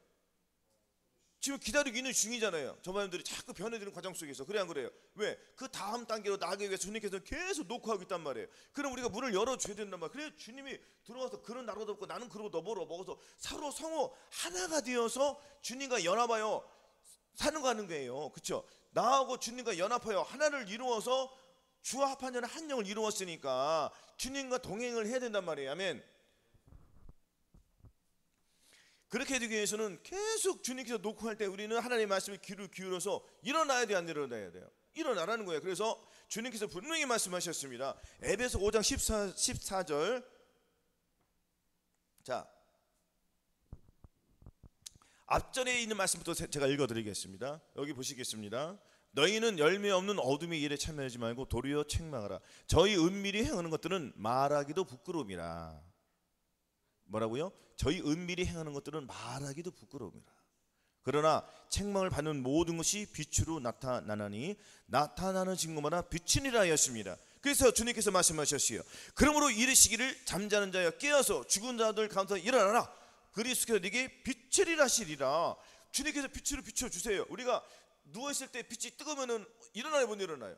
지금 기다리고 있는 중이잖아요. 저 사람들이 자꾸 변해드는 과정 속에서. 그래 안 그래요? 왜? 그 다음 단계로 나가기 위해서 주님께서 계속 녹화하고 있단 말이에요. 그럼 우리가 문을 열어줘야 된단 말이에요. 그래 주님이 들어와서 그런 나로도 없고 나는 그러고 너 먹어서 서로 성호 하나가 되어서 주님과 연합하여 사는 거 하는 거예요. 그렇죠? 나하고 주님과 연합하여 하나를 이루어서 주와 합한 자는 한 영을 이루었으니까 주님과 동행을 해야 된단 말이에요. 아멘. 그렇게 되기 위해서는 계속 주님께서 녹화할 때 우리는 하나님의 말씀에 귀를 기울여서 일어나야 돼, 안 일어나야 돼요? 일어나라는 거예요. 그래서 주님께서 분명히 말씀하셨습니다. 에베소 5장 14절. 자, 앞전에 있는 말씀부터 제가 읽어드리겠습니다. 여기 보시겠습니다. 너희는 열매 없는 어둠의 일에 참여하지 말고 도리어 책망하라. 저희 은밀히 행하는 것들은 말하기도 부끄러움이라. 뭐라고요? 저희 은밀히 행하는 것들은 말하기도 부끄러움이라. 그러나 책망을 받는 모든 것이 빛으로 나타나나니 나타나는 증거마다 빛이니라 하였습니다. 그래서 주님께서 말씀하셨어요. 그러므로 이르시기를 잠자는 자여 깨어서 죽은 자들 가운데서 일어나라. 그리스도께서 네게 빛을 일하시리라. 주님께서 빛으로 비춰주세요. 우리가 누워있을 때 빛이 뜨거우면 일어나요, 못 일어나요?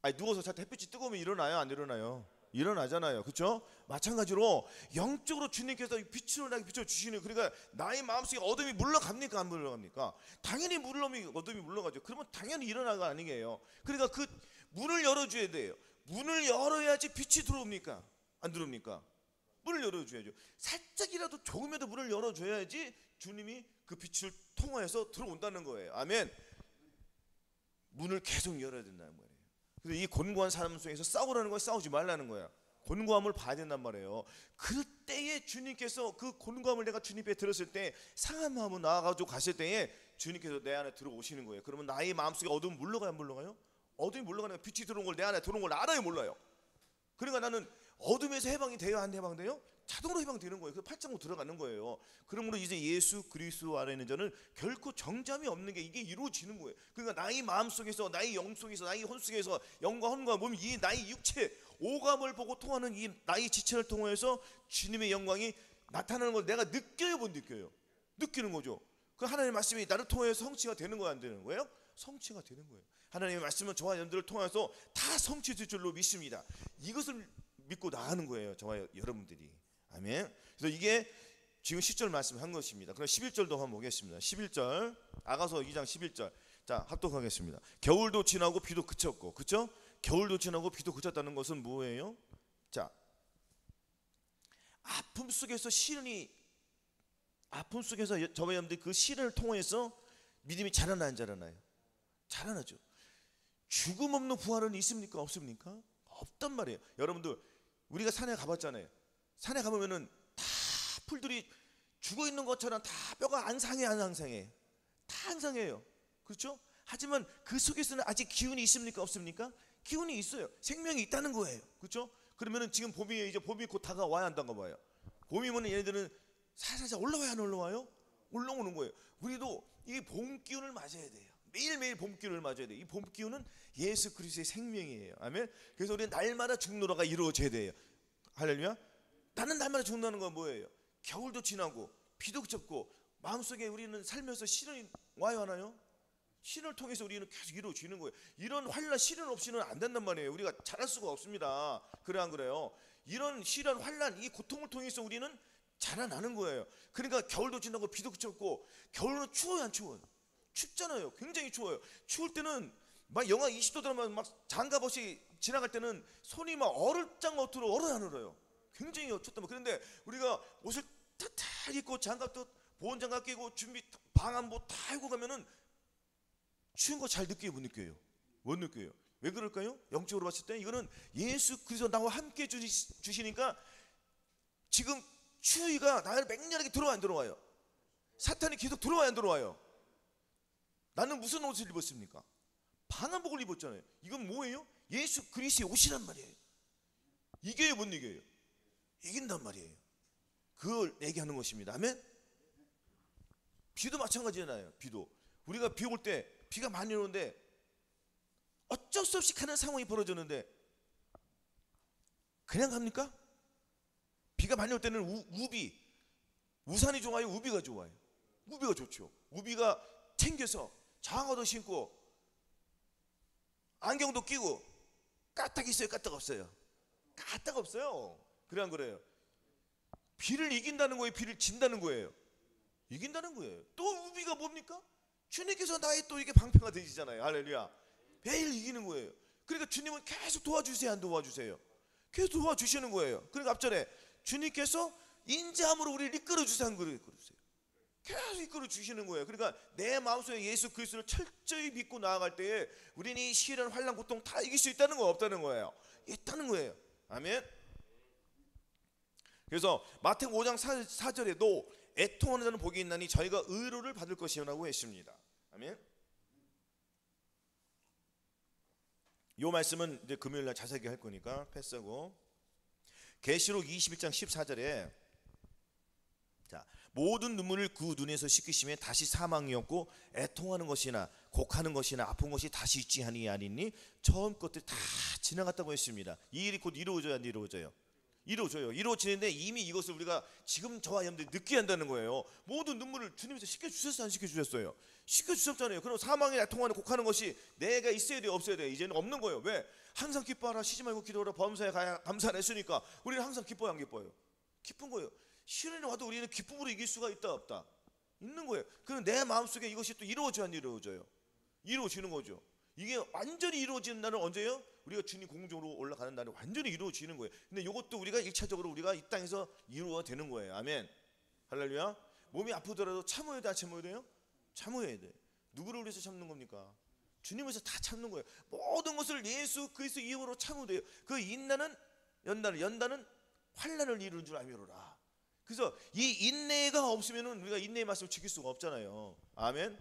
아니, 누워서 잘 때 햇빛이 뜨거우면 일어나요, 안 일어나요? 일어나잖아요. 그렇죠? 마찬가지로 영적으로 주님께서 빛으로 나게 비춰주시는, 그러니까 나의 마음속에 어둠이 물러갑니까, 안 물러갑니까? 당연히 어둠이 물러가죠. 그러면 당연히 일어나가 아니에요. 그러니까 그 문을 열어줘야 돼요. 문을 열어야지 빛이 들어옵니까, 안 들어옵니까? 문을 열어줘야죠. 살짝이라도 조금이라도 문을 열어줘야지 주님이 그 빛을 통하여서 들어온다는 거예요. 아멘. 문을 계속 열어야 된다는 거예요. 그래서 이 곤고한 삶 속에서 싸우라는 거야, 싸우지 말라는 거야. 곤고함을 봐야 된단 말이에요. 그때에 주님께서 그 곤고함을 내가 주님 앞에 들었을 때 상한 마음으로 나아가지고 갔을 때에 주님께서 내 안에 들어오시는 거예요. 그러면 나의 마음속에 어둠이 물러가요, 안 물러가요? 어둠이 물러가는 빛이 들어온 걸 내 안에 들어온 걸 알아요, 몰라요? 그러니까 나는 어둠에서 해방이 돼요, 안 해방돼요? 자동으로 해방되는 거예요. 그 팔짱으로 들어가는 거예요. 그러므로 이제 예수 그리스도 안에 있는 자는 결코 정잠이 없는 게 이게 이루어지는 거예요. 그러니까 나의 마음 속에서, 나의 영 속에서, 나의 혼 속에서 영과 혼과 몸, 이 나의 육체 오감을 보고 통하는 이 나의 지체를 통해서 주님의 영광이 나타나는 걸 내가 느껴요, 못 느껴요? 느끼는 거죠. 그 하나님의 말씀이 나를 통해서 성취가 되는 거야, 안 되는 거예요? 성취가 되는 거예요. 하나님의 말씀은 저와 여러분들을 통해서 다 성취될 줄로 믿습니다. 이것을 믿고 나가는 거예요, 저와 여러분들이. 아멘. 그래서 이게 지금 10절 말씀한 것입니다. 그럼 11절도 한번 보겠습니다. 11절, 아가서 2장 11절. 자, 합독하겠습니다. 겨울도 지나고 비도 그쳤고, 그렇죠? 겨울도 지나고 비도 그쳤다는 것은 뭐예요? 자, 아픔 속에서 시련이, 아픔 속에서 저와 여러분들이 그 시련을 통해서 믿음이 자라나 안 자라나요? 자라나죠. 죽음 없는 부활은 있습니까? 없습니까? 없단 말이에요. 여러분들, 우리가 산에 가봤잖아요. 산에 가보면은 다 풀들이 죽어 있는 것처럼 다 뼈가 안 상해, 안 상해. 다 안 상해요. 그렇죠? 하지만 그 속에서는 아직 기운이 있습니까? 없습니까? 기운이 있어요. 생명이 있다는 거예요. 그렇죠? 그러면은 지금 봄이, 이제 봄이 곧 다가와야 한다고 봐요. 봄이면 얘네들은 살살 올라와야 안 올라와요? 올라오는 거예요. 우리도 이 봄 기운을 맞아야 돼요. 매일매일 봄 기운을 맞아야 돼요. 이 봄 기운은 예수 그리스도의 생명이에요. 아멘. 그래서 우리는 날마다 죽노라가 이루어져야 돼요. 할렐루야. 나는 날마다 죽는다는 건 뭐예요? 겨울도 지나고 비도 그쳤고 마음속에 우리는 살면서 시련이 와요, 안 와요? 시련을 통해서 우리는 계속 이루어지는 거예요. 이런 환란, 시련 없이는 안 된단 말이에요. 우리가 잘할 수가 없습니다. 그래 안 그래요? 이런 시련, 환란, 이 고통을 통해서 우리는 자라나는 거예요. 그러니까 겨울도 지나고 비도 그쳤고, 겨울은 추워요, 안 추워요? 춥잖아요. 굉장히 추워요. 추울 때는 막 영하 20도 들어가면 막 장갑없이 지나갈 때는 손이 막 얼을장어투로 얼어나늘어요. 굉장히 춥단 말이에요. 그런데 우리가 옷을 탁탁 입고 장갑도 보온장갑 끼고 준비 방한복 다 입고 가면은 추운 거 잘 느껴요, 못 느껴요? 못 느껴요. 왜 그럴까요? 영적으로 봤을 때 이거는 예수 그리스도 나와 함께 주시니까 지금 추위가 나를 맹렬하게 들어와 안 들어와요? 사탄이 계속 들어와야 안 들어와요? 나는 무슨 옷을 입었습니까? 방한복을 입었잖아요. 이건 뭐예요? 예수 그리스도의 옷이란 말이에요. 이겨요, 못 이겨요? 이긴단 말이에요. 그걸 얘기하는 것입니다. 아멘. 비도 마찬가지잖아요. 비도 우리가 비 올 때, 비가 많이 오는데 어쩔 수 없이 가는 상황이 벌어졌는데 그냥 갑니까? 비가 많이 올 때는 우비, 우산이 좋아요, 우비가 좋아요? 우비가 좋죠. 우비가 챙겨서 장화도 신고 안경도 끼고, 까딱 있어요, 까딱 없어요? 까딱 없어요. 그래 안 그래요? 비를 이긴다는 거예요, 비를 진다는 거예요? 이긴다는 거예요. 또 우비가 뭡니까? 주님께서 나의 또 이게 방패가 되시잖아요. 할렐루야. 매일 이기는 거예요. 그러니까 주님은 계속 도와주세요, 안 도와주세요? 계속 도와주시는 거예요. 그러니까 앞전에 주님께서 인자함으로 우리를 이끌어 주세요, 안 이끌어 주세요? 계속 이끌어 주시는 거예요. 그러니까 내 마음속에 예수 그리스도를 철저히 믿고 나아갈 때에 우리는 이 시련, 환난, 고통 다 이길 수 있다는 거, 없다는 거예요? 있다는 거예요. 아멘. 그래서 마태복음 5장 4절에도 애통하는 자는 복이 있나니 저희가 의로를 받을 것이라고 했습니다. 아멘. 이 말씀은 이제 금요일날 자세하게 할 거니까 패스하고, 계시록 21장 14절에 자, 모든 눈물을 그 눈에서 씻기심에 다시 사망이 없고 애통하는 것이나 곡하는 것이나 아픈 것이 다시 있지 아니니 처음 것들이 다 지나갔다고 했습니다. 이 일이 곧 이루어져야 안 이루어져요? 이루어져요. 이루어지는데 이미 이것을 우리가 지금 저와 여러분들이 느껴야 한다는 거예요. 모든 눈물을 주님께서 씻겨주셨어요, 안 씻겨주셨어요? 씻겨주셨잖아요. 그럼 사망에 애통하는 곡하는 것이 내가 있어야 돼요, 없어야 돼요? 이제는 없는 거예요. 왜? 항상 기뻐하라, 쉬지 말고 기도하라, 범사에 감사를 했으니까 우리는 항상 기뻐요, 안 기뻐요? 기쁜 거예요. 시련이 와도 우리는 기쁨으로 이길 수가 있다, 없다? 있는 거예요. 그럼 내 마음속에 이것이 또 이루어져야 안 이루어져요? 이루어지는 거죠. 이게 완전히 이루어지는 날은 언제예요? 우리가 주님 공중으로 올라가는 날이 완전히 이루어지는 거예요. 근데 이것도 우리가 1차적으로 우리가 이 땅에서 이루어되는 거예요. 아멘. 할렐루야. 몸이 아프더라도 참아야 돼, 안 참아야 돼요? 참아야 돼. 누구를 위해서 참는 겁니까? 주님을 위해서 다 참는 거예요. 모든 것을 예수 그리스도 이름으로 참으면 돼요. 그 인내는 연단은 환난을 이루는 줄 알미로라. 그래서 이 인내가 없으면 우리가 인내의 말씀을 지킬 수가 없잖아요. 아멘.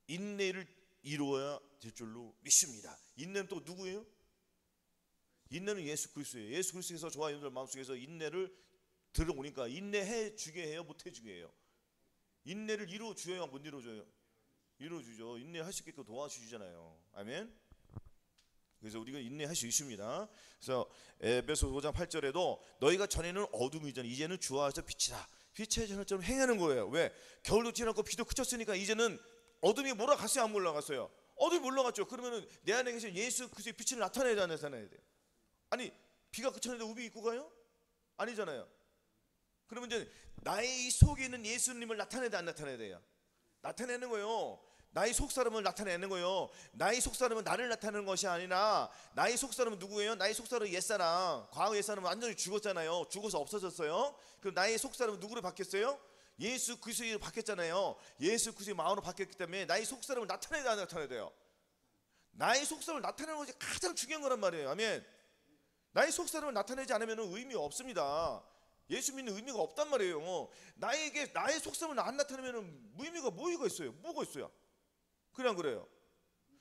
인내를 이루어야 될 줄로 믿습니다. 인내는 또 누구예요? 인내는 예수 그리스도예요. 예수 그리스도께서 저와 여러분들 마음속에서 인내를 들어오니까 인내해 주게 해요, 못 해주게 해요? 인내를 이루어 주어요, 못 이루어줘요? 이루어 주죠. 인내할 수 있게끔 도와주시잖아요. 아멘. 그래서 우리가 인내할 수 있습니다. 그래서 에베소 5장 8절에도 너희가 전에는 어둠이잖아 이제는 주와 같이 빛이다. 빛의 전처럼 행하는 거예요. 왜? 겨울도 지나고 비도 그쳤으니까 이제는 어둠이 몰아갔어요, 안 몰아갔어요? 어둠이 몰아갔죠. 그러면은 내 안에 계신 예수 그리스도의 빛을 나타내야 나타내야 돼요. 아니 비가 그쳤는데 우비 입고 가요? 아니잖아요. 그러면 이제 나의 속에 있는 예수님을 나타내야 돼, 안 나타내야 돼요? 나타내는 거예요. 나의 속사람을 나타내는 거예요. 나의 속사람은 나를 나타내는 것이 아니라 나의 속사람은 누구예요? 나의 속사람은 옛사람. 과거 옛사람은 완전히 죽었잖아요. 죽어서 없어졌어요. 그럼 나의 속사람은 누구로 바뀌었어요? 예수 그리스도로 바뀌었잖아요. 예수 그리스도의 마음으로 바뀌었기 때문에 나의 속사람을 나타내야 안 나타내야 돼요? 나의 속사람을 나타내는 것이 가장 중요한 거란 말이에요. 아멘. 나의 속사람을 나타내지 않으면 의미 없습니다. 예수 믿는 의미가 없단 말이에요. 나에게 나의 속사람을 안 나타내면 의미가 뭐가 있어요? 뭐가 있어요? 그냥 그래요.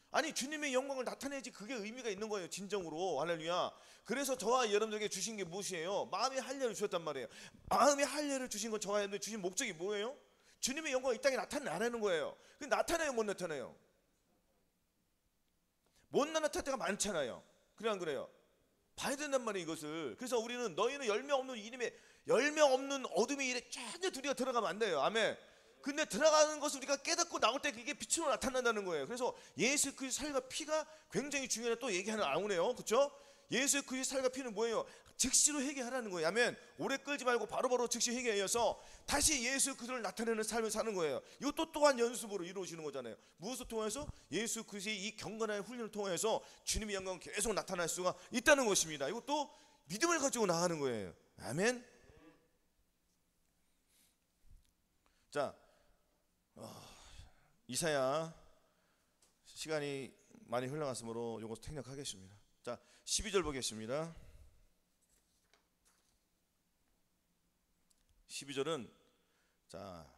아니 주님의 영광을 나타내야지 그게 의미가 있는 거예요, 진정으로. 할렐루야. 그래서 저와 여러분들에게 주신 게 무엇이에요? 마음의 할례를 주셨단 말이에요. 마음의 할례를 주신 건 저와 여러분들 주신 목적이 뭐예요? 주님의 영광을 이 땅에 나타내라는 거예요. 근데 나타내요, 못 나타내요? 못 나타낼 때가 많잖아요. 그냥 그래요. 봐야 된단 말이에요, 이것을. 그래서 우리는 너희는 열매 없는 이름에 열매 없는 어둠의 일에 전혀 우리가 들어가면 안 돼요. 아멘. 근데 들어가는 것을 우리가 깨닫고 나올 때 그게 빛으로 나타난다는 거예요. 그래서 예수 그리스도의 살과 피가 굉장히 중요해. 또 얘기하는 나오네요. 그렇죠? 예수 그리스도의 살과 피는 뭐예요? 즉시로 회개하라는 거예요. 아멘. 오래 끌지 말고 바로바로 즉시 회개하여서 다시 예수 그리스도를 나타내는 삶을 사는 거예요. 이것도 또한 연습으로 이루어지는 거잖아요. 무엇을 통해서? 예수 그리스도의 이 경건한 훈련을 통해서 주님의 영광은 계속 나타날 수가 있다는 것입니다. 이것도 믿음을 가지고 나가는 거예요. 아멘. 자, 이사야 시간이 많이 흘러갔으므로 이것 생략하겠습니다. 자, 12절 보겠습니다. 12절은 자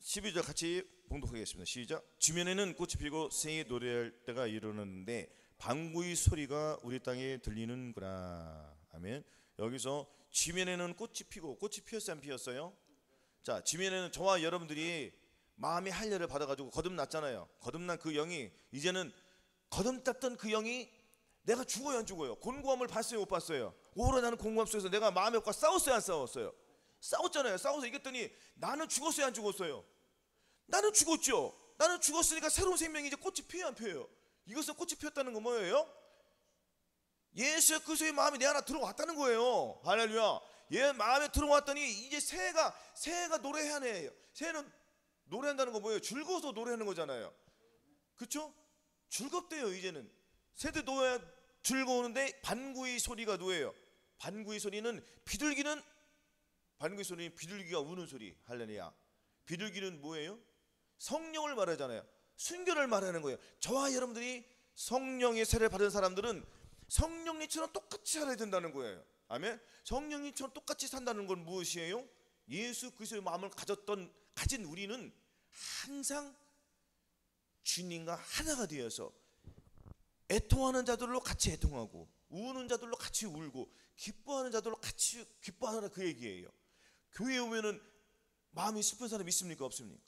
12절 같이 봉독하겠습니다. 시작. 지면에는 꽃이 피고 새이 노래할 때가 이르는데 방구의 소리가 우리 땅에 들리는구나. 아멘. 여기서 지면에는 꽃이 피고, 꽃이 피었어요, 안 피었어요? 자, 지면에는 저와 여러분들이 마음의 할례를 받아가지고 거듭났잖아요. 거듭난 그 영이 이제는 거듭났던 그 영이 내가 죽어요, 안 죽어요? 곤고함을 봤어요, 못 봤어요? 오히려 나는 곤고함 속에서 내가 마음의 것과 싸웠어요, 안 싸웠어요? 싸웠잖아요. 싸워서 이겼더니 나는 죽었어요, 안 죽었어요? 나는 죽었죠. 나는 죽었으니까 새로운 생명이 이제 꽃이 피어요, 안 피어요? 이것은 꽃이 피었다는 건 뭐예요? 예수 그리스도의 마음이 내 안에 들어왔다는 거예요. 할렐루야. 얘 마음에 들어왔더니 이제 새가 노래하네요. 새는 노래한다는 건 뭐예요? 즐거워서 노래하는 거잖아요. 그렇죠? 즐겁대요. 이제는 새들 노래 즐거우는데 반구의 소리가 노예요. 반구의 소리는 비둘기는 반구의 소리는 비둘기가 우는 소리. 할렐루야. 비둘기는 뭐예요? 성령을 말하잖아요. 순교를 말하는 거예요. 저와 여러분들이 성령의 세례를 받은 사람들은 성령님처럼 똑같이 살아야 된다는 거예요. 아멘. 성령님처럼 똑같이 산다는 건 무엇이에요? 예수 그리스도의 마음을 가진 우리는 항상 주님과 하나가 되어서 애통하는 자들로 같이 애통하고 우는 자들로 같이 울고 기뻐하는 자들로 같이 기뻐하라, 그 얘기예요. 교회에 오면은 마음이 슬픈 사람 있습니까, 없습니까?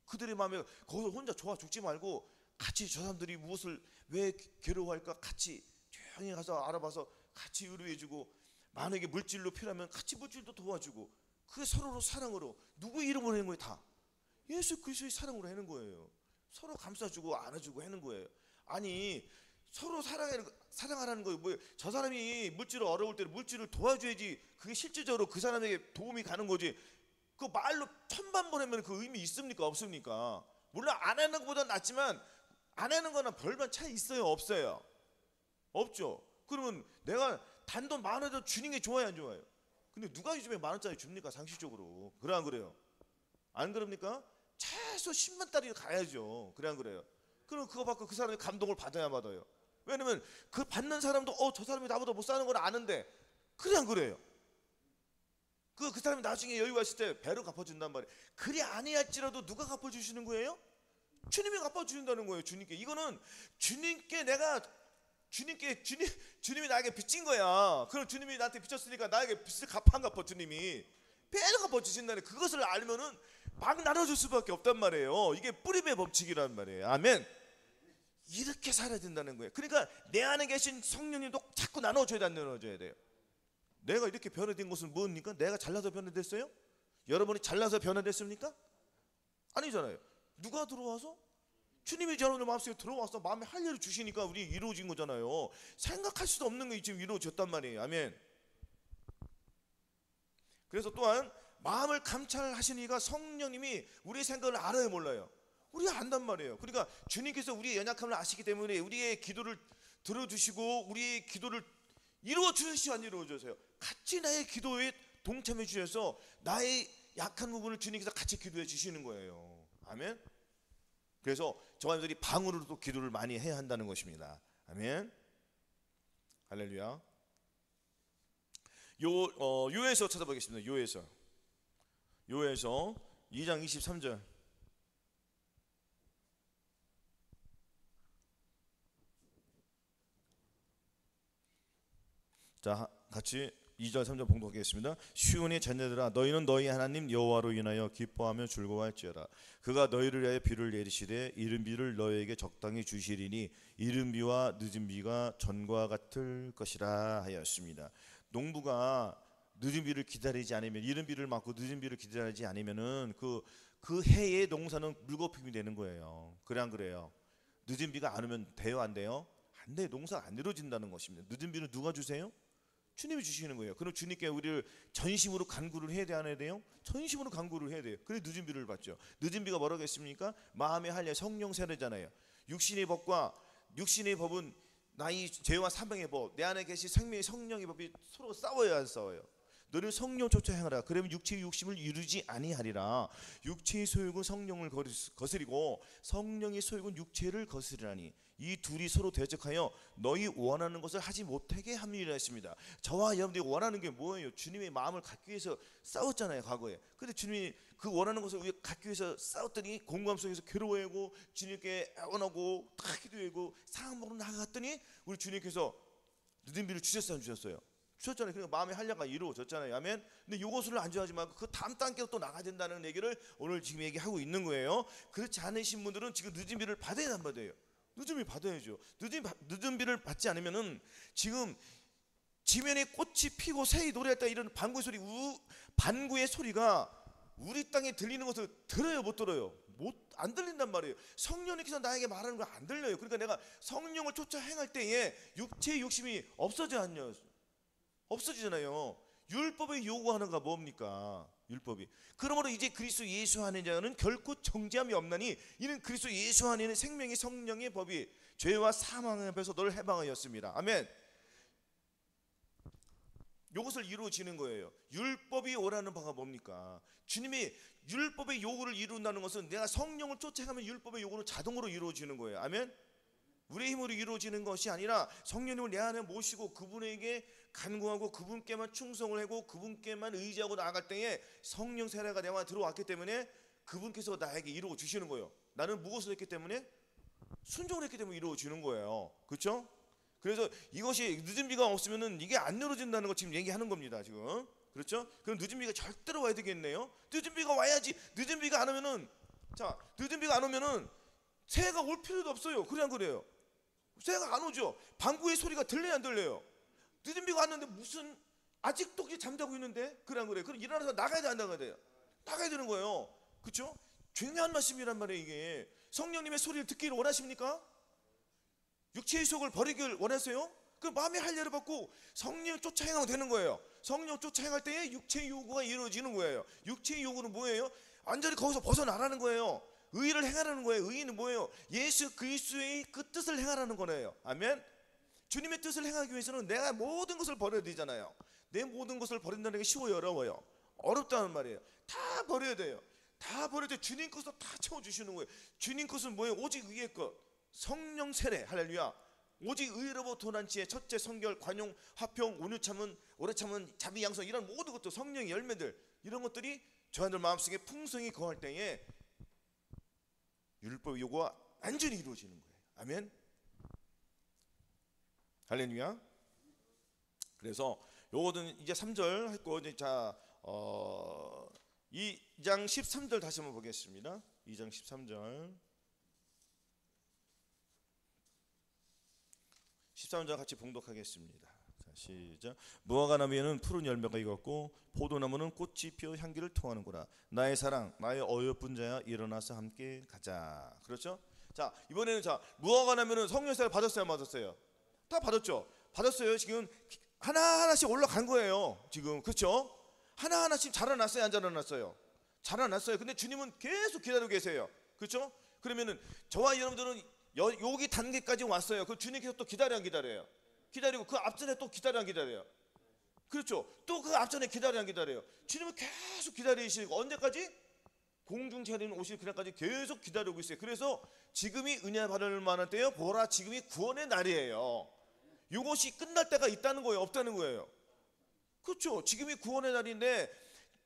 그들의 마음에 거기서 혼자 좋아 죽지 말고 같이 저 사람들이 무엇을 왜 괴로워할까 같이 조용히 가서 알아봐서 같이 위로해주고, 만약에 물질로 필요하면 같이 물질도 도와주고, 그게 서로로 사랑으로 누구 이름으로 하는 거예요? 다 예수 그리스도의 사랑으로 하는 거예요. 서로 감싸주고 안아주고 하는 거예요. 아니 서로 사랑하라는 거예요. 뭐예요? 저 사람이 물질을 어려울 때는 물질을 도와줘야지 그게 실질적으로 그 사람에게 도움이 가는 거지. 그 말로 천만 번 하면 그 의미 있습니까, 없습니까? 물론 안 하는 것보다 낫지만 안 하는 거나 별반 차이 있어요, 없어요? 없죠. 그러면 내가 단돈 10,000원도 주는 게 좋아요, 안 좋아요? 근데 누가 요즘에 10,000원짜리 줍니까, 상식적으로? 그래 안 그래요? 안 그럽니까? 최소 10만짜리 가야죠. 그래 안 그래요? 그럼 그거 받고 그 사람이 감동을 받아야 받아요. 왜냐면 그 받는 사람도 저 사람이 나보다 못 사는 걸 아는데, 그래 안 그래요? 그 사람이 나중에 여유가 있을 때 배로 갚아준단 말이에요. 그리 아니할지라도 누가 갚아주시는 거예요? 주님이 갚아주신다는 거예요. 주님께. 이거는 주님께 내가 주님이 나에게 빚진 거야. 그럼 주님이 나한테 빚졌으니까 나에게 빚을 갚아 안 갚아. 주님이 매일 갚아 주신다는 그것을 알면은 막 나눠줄 수밖에 없단 말이에요. 이게 뿌림의 법칙이란 말이에요. 아멘. 이렇게 살아야 된다는 거예요. 그러니까 내 안에 계신 성령님도 자꾸 나눠줘야 돼요. 내가 이렇게 변화된 것은 뭡니까? 내가 잘나서 변화됐어요? 여러분이 잘나서 변화됐습니까? 아니잖아요. 누가 들어와서? 주님이 여러분의 마음속에 들어와서 마음에 할 일을 주시니까 우리 이루어진 거잖아요. 생각할 수도 없는 게 지금 이루어졌단 말이에요. 아멘. 그래서 또한 마음을 감찰하시니까 성령님이 우리의 생각을 알아요, 몰라요? 우리가 안단 말이에요. 그러니까 주님께서 우리의 연약함을 아시기 때문에 우리의 기도를 들어주시고 우리의 기도를 이루어 주시오 안 이루어 주세요? 같이 나의 기도에 동참해 주셔서 나의 약한 부분을 주님께서 같이 기도해 주시는 거예요. 아멘. 그래서 저와 여러분들이 방으로도 기도를 많이 해야 한다는 것입니다. 아멘. 할렐루야. 요에서 찾아보겠습니다. 요에서 2장 23절. 자, 같이 2절 3절 봉독하겠습니다. 시온의 자녀들아 너희는 너희 하나님 여호와로 인하여 기뻐하며 즐거워할지어다. 그가 너희를 위하여 비를 내리시되 이른 비를 너희에게 적당히 주시리니 이른 비와 늦은 비가 전과 같을 것이라 하였습니다. 농부가 늦은 비를 기다리지 않으면, 이른 비를 맞고 늦은 비를 기다리지 않으면은 그 해의 농사는 물거품이 되는 거예요. 그래 안 그래요? 늦은 비가 안 오면 돼요, 안 돼요? 안 돼. 농사가 안 이루어진다는 것입니다. 늦은 비는 누가 주세요? 주님이 주시는 거예요. 그럼 주님께 우리를 전심으로 간구를 해야 돼, 안 해야 돼요? 전심으로 간구를 해야 돼요. 그래 늦은 비를 받죠. 늦은 비가 뭐라고 했습니까? 마음의 할례, 성령 세례잖아요. 육신의 법은 나의 죄와 사망의 법, 내 안에 계신 생명의 성령의 법이 서로 싸워야 안 싸워요? 너는 성령 쫓아 행하라. 그러면 육체의 욕심을 이루지 아니하리라. 육체의 소욕은 성령을 거스리고 성령의 소욕은 육체를 거스리라니 이 둘이 서로 대적하여 너희 원하는 것을 하지 못하게 함이라 했습니다. 저와 여러분들이 원하는 게 뭐예요? 주님의 마음을 갖기 위해서 싸웠잖아요, 과거에. 근데 주님이 그 원하는 것을 갖기 위해서 싸웠더니 공감 속에서 괴로워하고 주님께 애원하고 다 기도하고 사랑으로 나아갔더니 우리 주님께서 늦은 비를 주셨어요, 안 주셨어요? 주셨잖아요. 그러니까 마음의 한량가 이루어졌잖아요. 아멘. 근데 요것을 안주하지 말고 그 다음 단계로 또 나가야 된다는 얘기를 오늘 지금 얘기하고 있는 거예요. 그렇지 않으신 분들은 지금 늦은 비를 받아야 안 받아요? 늦은 비 받아야죠. 늦은 비를 받지 않으면은 지금 지면에 꽃이 피고 새이 노래했다 이런 반구의 소리가 우리 땅에 들리는 것을 들어요, 못 들어요? 안 들린단 말이에요. 성령님께서 나에게 말하는 거 안 들려요. 그러니까 내가 성령을 쫓아 행할 때에 육체의 욕심이 없어지잖아요. 율법의 요구하는 거 뭡니까? 율법이. 그러므로 이제 그리스도 예수 안에 자는 결코 정죄함이 없나니 이는 그리스도 예수 안에는 생명의 성령의 법이 죄와 사망의 법에서 너를 해방하였습니다. 아멘. 이것을 이루어지는 거예요. 율법이 오라는 바가 뭡니까? 주님이 율법의 요구를 이룬다는 것은 내가 성령을 쫓아가면 율법의 요구는 자동으로 이루어지는 거예요. 아멘. 우리의 힘으로 이루어지는 것이 아니라 성령님을 내 안에 모시고 그분에게 간구하고 그분께만 충성을 하고 그분께만 의지하고 나아갈 때에 성령 세례가 내 안에 들어왔기 때문에 그분께서 나에게 이루어 주시는 거예요. 나는 무엇을 했기 때문에? 순종을 했기 때문에 이루어지는 거예요. 그렇죠? 그래서 이것이 늦은 비가 없으면은 이게 안 이루어진다는 거 지금 얘기하는 겁니다. 지금. 그렇죠? 그럼 늦은 비가 절대로 와야 되겠네요. 늦은 비가 와야지. 늦은 비가 안 오면은 새해가 올 필요도 없어요. 그래 안 그래요? 새해가 안 오죠. 방구의 소리가 들려야 안 들려요? 늦은 비가 왔는데 무슨 아직도 잠자고 있는데? 그래 안 그래요? 그럼 일어나서 나가야 돼, 안 나가야 돼요? 나가야 되는 거예요. 그렇죠? 중요한 말씀이란 말이에요. 이게 성령님의 소리를 듣기를 원하십니까? 육체의 속을 버리길 원하세요? 그 마음의 할례를 받고 성령 쫓아 행하면 되는 거예요. 성령 쫓아 행할 때에 육체의 요구가 이루어지는 거예요. 육체의 요구는 뭐예요? 완전히 거기서 벗어나라는 거예요. 의를 행하라는 거예요. 의는 뭐예요? 예수 그리스도의 그 뜻을 행하라는 거예요. 아멘. 주님의 뜻을 행하기 위해서는 내가 모든 것을 버려야 되잖아요. 내 모든 것을 버린다는 게 쉬워요, 어려워요? 어렵다는 말이에요. 다 버려야 돼요. 다 버릴 때 주님 것을 다 채워주시는 거예요. 주님 것은 뭐예요? 오직 의의 것, 성령 세례, 할렐루야. 오직 의로부터 난 지혜, 첫째 성결, 관용, 화평, 온유 참은, 오래 참은, 자비 양성, 이런 모든 것도 성령의 열매들, 이런 것들이 저희들 마음속에 풍성히 거할 때에 율법 요구가 완전히 이루어지는 거예요. 아멘. 할렐루야. 그래서 요거는 이제 3절 했고, 이제 자 2장 13절 다시 한번 보겠습니다. 2장 13절 13절 같이 봉독하겠습니다. 자, 시작. 무화과 나무에는 푸른 열매가 익었고 포도나무는 꽃이 피어 향기를 통하는구나. 나의 사랑, 나의 어여쁜 자야, 일어나서 함께 가자. 그렇죠? 자, 이번에는 자 무화과 나무는 성령세를 받았어요, 안 받았어요? 다 받았죠. 받았어요. 지금 하나하나씩 올라간 거예요. 지금 그렇죠? 하나하나씩 자라났어요, 안 자라났어요? 자라났어요. 근데 주님은 계속 기다리고 계세요. 그렇죠? 그러면은 저와 여러분들은 여기 단계까지 왔어요. 그 주님께서 또 기다려 안 기다려요? 기다리고 그 앞전에 또 기다려 안 기다려요? 그렇죠? 또 그 앞전에 기다려 안 기다려요? 주님은 계속 기다리시고 언제까지? 공중제리는 오실 그날까지 계속 기다리고 있어요. 그래서 지금이 은혜 받을 만한 때요. 보라, 지금이 구원의 날이에요. 이것이 끝날 때가 있다는 거예요, 없다는 거예요? 그렇죠? 지금이 구원의 날인데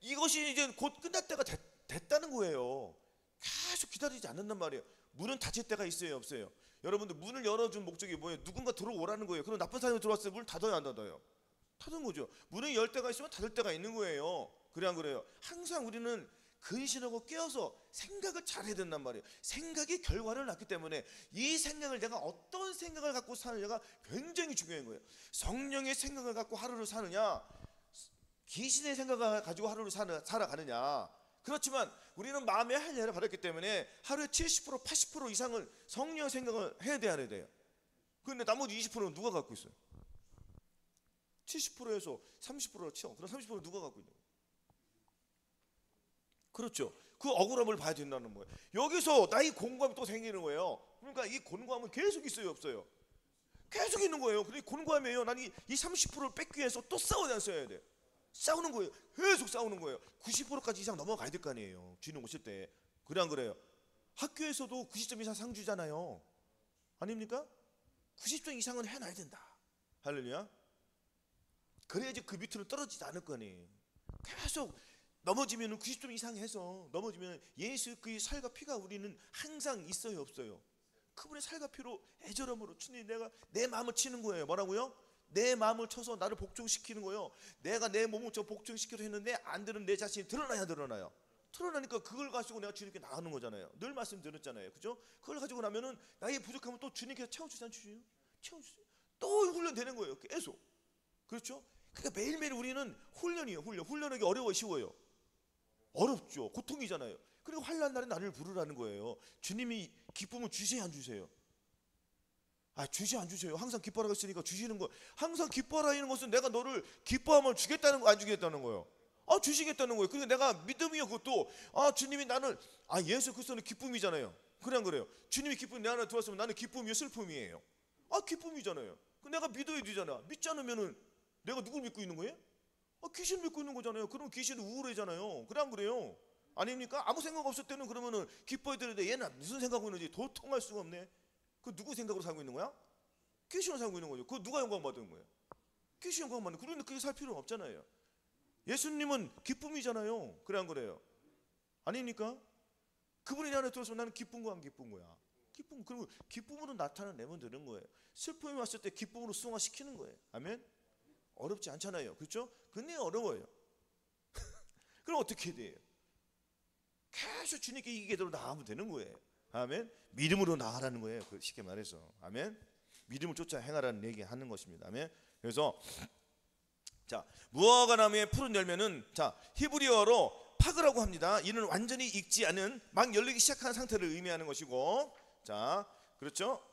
이것이 이제 곧 끝날 때가 됐다는 거예요. 계속 기다리지 않는단 말이에요. 문은 닫힐 때가 있어요, 없어요? 여러분들 문을 열어준 목적이 뭐예요? 누군가 들어오라는 거예요. 그럼 나쁜 사람이 들어왔을 때 문을 닫아요, 안 닫아요? 닫은 거죠. 문을 열 때가 있으면 닫을 때가 있는 거예요. 그래 안 그래요? 항상 우리는 근신하고 깨어서 생각을 잘해야 된단 말이에요. 생각이 결과를 낳기 때문에 이 생각을 내가 어떤 생각을 갖고 사느냐가 굉장히 중요한 거예요. 성령의 생각을 갖고 하루를 사느냐, 귀신의 생각을 가지고 하루를 살아가느냐. 그렇지만 우리는 마음의 할례를 받았기 때문에 하루에 70% 80% 이상을 성령의 생각을 해야 돼야 돼요. 그런데 나머지 20%는 누가 갖고 있어요? 70%에서 30%를 치워. 그럼 30%는 누가 갖고 있는 거예요? 그렇죠. 그 억울함을 봐야 된다는 거예요. 여기서 나의 곤고함이 또 생기는 거예요. 그러니까 이 곤고함은 계속 있어요, 없어요? 계속 있는 거예요. 근데 곤고함이에요. 난 이 30%를 뺏기 위해서 또 싸워야 돼. 싸우는 거예요. 계속 싸우는 거예요. 90%까지 이상 넘어가야 될 거 아니에요, 주님 오실 때. 그래 안 그래요? 학교에서도 90점 이상 상 주잖아요. 아닙니까? 90점 이상은 해놔야 된다. 할렐루야. 그래야지 그 밑으로 떨어지지 않을 거 아니에요. 계속 넘어지면 90점 이상 해서 넘어지면 예수 그의 살과 피가 우리는 항상 있어요, 없어요? 그분의 살과 피로 애절함으로 주님 내가 내 마음을 치는 거예요. 뭐라고요? 내 마음을 쳐서 나를 복종시키는 거예요. 내가 내 몸을 복종시키려 했는데 안 되는 내 자신이 드러나야 드러나요. 드러나니까 그걸 가지고 내가 주님께 나가는 거잖아요. 늘 말씀드렸잖아요, 그죠? 그걸 가지고 나면은 나의 부족함은 또 주님께서 채워주지 않으시죠? 채워주세요. 또 훈련되는 거예요, 계속. 그렇죠? 그러니까 매일매일 우리는 훈련이에요. 훈련하기 어려워요, 쉬워요? 어렵죠. 고통이잖아요. 그리고 환난 날에 나를 부르라는 거예요. 주님이 기쁨을 주세요, 안 주세요? 주시 안 주세요. 항상 기뻐하라고 했으니까 주시는 거. 항상 기뻐하라는 것은 내가 너를 기뻐함을 주겠다는 거, 안 주겠다는 거예요? 주시겠다는 거예요. 그러니까 내가 믿음이요, 그것도. 주님이 나는 예수 그리스도는 기쁨이잖아요. 그래 안 그래요? 주님이 기쁨이 내 안에 들어왔으면 나는 기쁨이요, 슬픔이에요? 기쁨이잖아요. 내가 믿어야 되잖아. 믿지 않으면은 내가 누굴 믿고 있는 거예요? 귀신 믿고 있는 거잖아요. 그러면 귀신은 우울해잖아요. 그래 안 그래요? 아닙니까? 아무 생각 없을 때는 그러면은 기뻐야 되는데 얘는 무슨 생각하고 있는지 도통할 수가 없네. 그 누구 생각으로 살고 있는 거야? 귀신으로 살고 있는 거죠. 그 누가 영광 받은 거예요? 귀신 영광 받는. 그러니까 그렇게 살 필요는 없잖아요. 예수님은 기쁨이잖아요. 그래 안 그래요? 아닙니까? 그분이 내 안에 들어서 나는 기쁜 거야, 안 기쁜 거야? 기쁨. 그리고 기쁨으로 나타내면 되는 거예요. 슬픔이 왔을 때 기쁨으로 승화시키는 거예요. 아멘. 어렵지 않잖아요, 그렇죠? 근데 어려워요. 그럼 어떻게 돼요? 계속 주님께 이 기도로 나가면 되는 거예요. 아멘. 믿음으로 나가라는 거예요. 쉽게 말해서. 아멘. 믿음을 쫓아 행하라는 얘기하는 것입니다. 아멘. 그래서 자, 무화과 나무의 푸른 열매는 자 히브리어로 파그라고 합니다. 이는 완전히 익지 않은 막 열리기 시작한 상태를 의미하는 것이고, 자 그렇죠.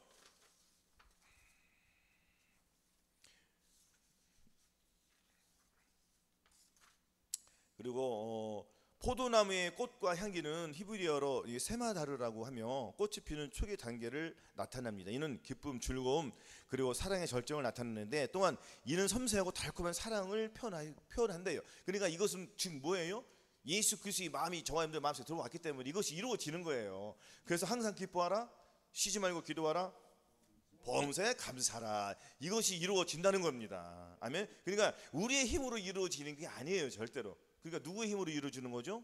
그리고 포도나무의 꽃과 향기는 히브리어로 세마다르라고 하며 꽃이 피는 초기 단계를 나타냅니다. 이는 기쁨, 즐거움 그리고 사랑의 절정을 나타내는데 또한 이는 섬세하고 달콤한 사랑을 표현한대요. 그러니까 이것은 지금 뭐예요? 예수 그리스도의 마음이 저와 여러분들 마음속에 들어왔기 때문에 이것이 이루어지는 거예요. 그래서 항상 기뻐하라, 쉬지 말고 기도하라, 범사에 감사하라. 이것이 이루어진다는 겁니다. 아멘. 그러니까 우리의 힘으로 이루어지는 게 아니에요, 절대로. 그러니까 누구의 힘으로 이루어지는 거죠?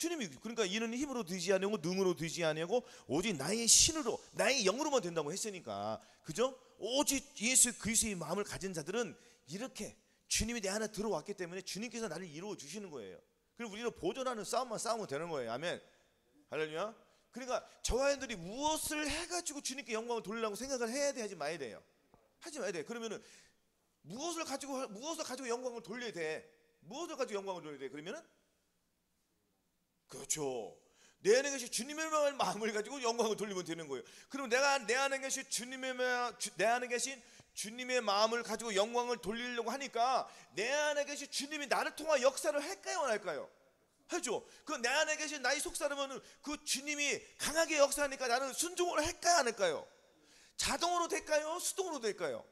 주님이 그러니까 이는 힘으로 되지 아니하고 능으로 되지 아니하고 오직 나의 신으로 나의 영으로만 된다고 했으니까, 그죠? 오직 예수 그리스도의 마음을 가진 자들은 이렇게 주님이 내 안에 들어왔기 때문에 주님께서 나를 이루어 주시는 거예요. 그리고 우리는 보존하는 싸움만 싸우면 되는 거예요. 아멘. 할렐루야. 그러니까 저와 여러분들이 무엇을 해가지고 주님께 영광을 돌리려고 생각을 해야 돼, 하지 마야 돼요? 하지 마야 돼. 그러면은 무엇을 가지고 영광을 돌려야 돼? 무엇을 가지고 영광을 돌려야 돼? 그러면은 그렇죠. 내 안에 계신 주님의 마음을 가지고 영광을 돌리면 되는 거예요. 그럼 내가 내 안에 계신 주님의 마음을 가지고 영광을 돌리려고 하니까 내 안에 계신 주님이 나를 통한 역사를 할까요, 안 할까요? 하죠. 그 내 안에 계신 나의 속사람은 그 주님이 강하게 역사하니까 나는 순종을 할까요, 안 할까요? 자동으로 될까요, 수동으로 될까요?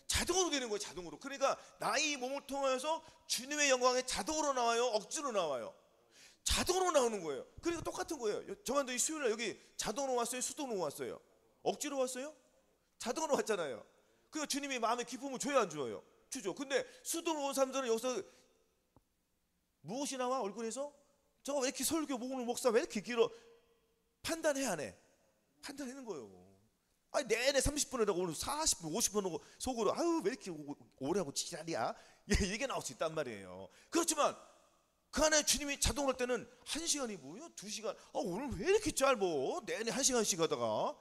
자동으로 되는 거예요. 자동으로. 그러니까 나의 몸을 통해서 주님의 영광이 자동으로 나와요, 억지로 나와요? 자동으로 나오는 거예요. 그러니까 똑같은 거예요. 저만도 이 수요일날 여기 자동으로 왔어요, 수동으로 왔어요? 억지로 왔어요? 자동으로 왔잖아요. 그러니까 주님이 마음에 기쁨을 줘요, 안 줘요? 주죠. 근데 수동으로 온 사람들은 여기서 무엇이 나와? 얼굴에서? 저거 왜 이렇게 설교 오늘 목사 왜 이렇게 길어? 판단해, 안 해? 판단하는 거예요. 아니 내내 30분을 하고 오늘 40분 50분 하고 속으로 아유 왜 이렇게 오래 하고 지랄이야? 이게 나올 수 있단 말이에요. 그렇지만 그 안에 주님이 자동으로 할 때는 1시간이 뭐예요? 2시간? 오늘 왜 이렇게 짧어? 내내 1시간씩 하다가,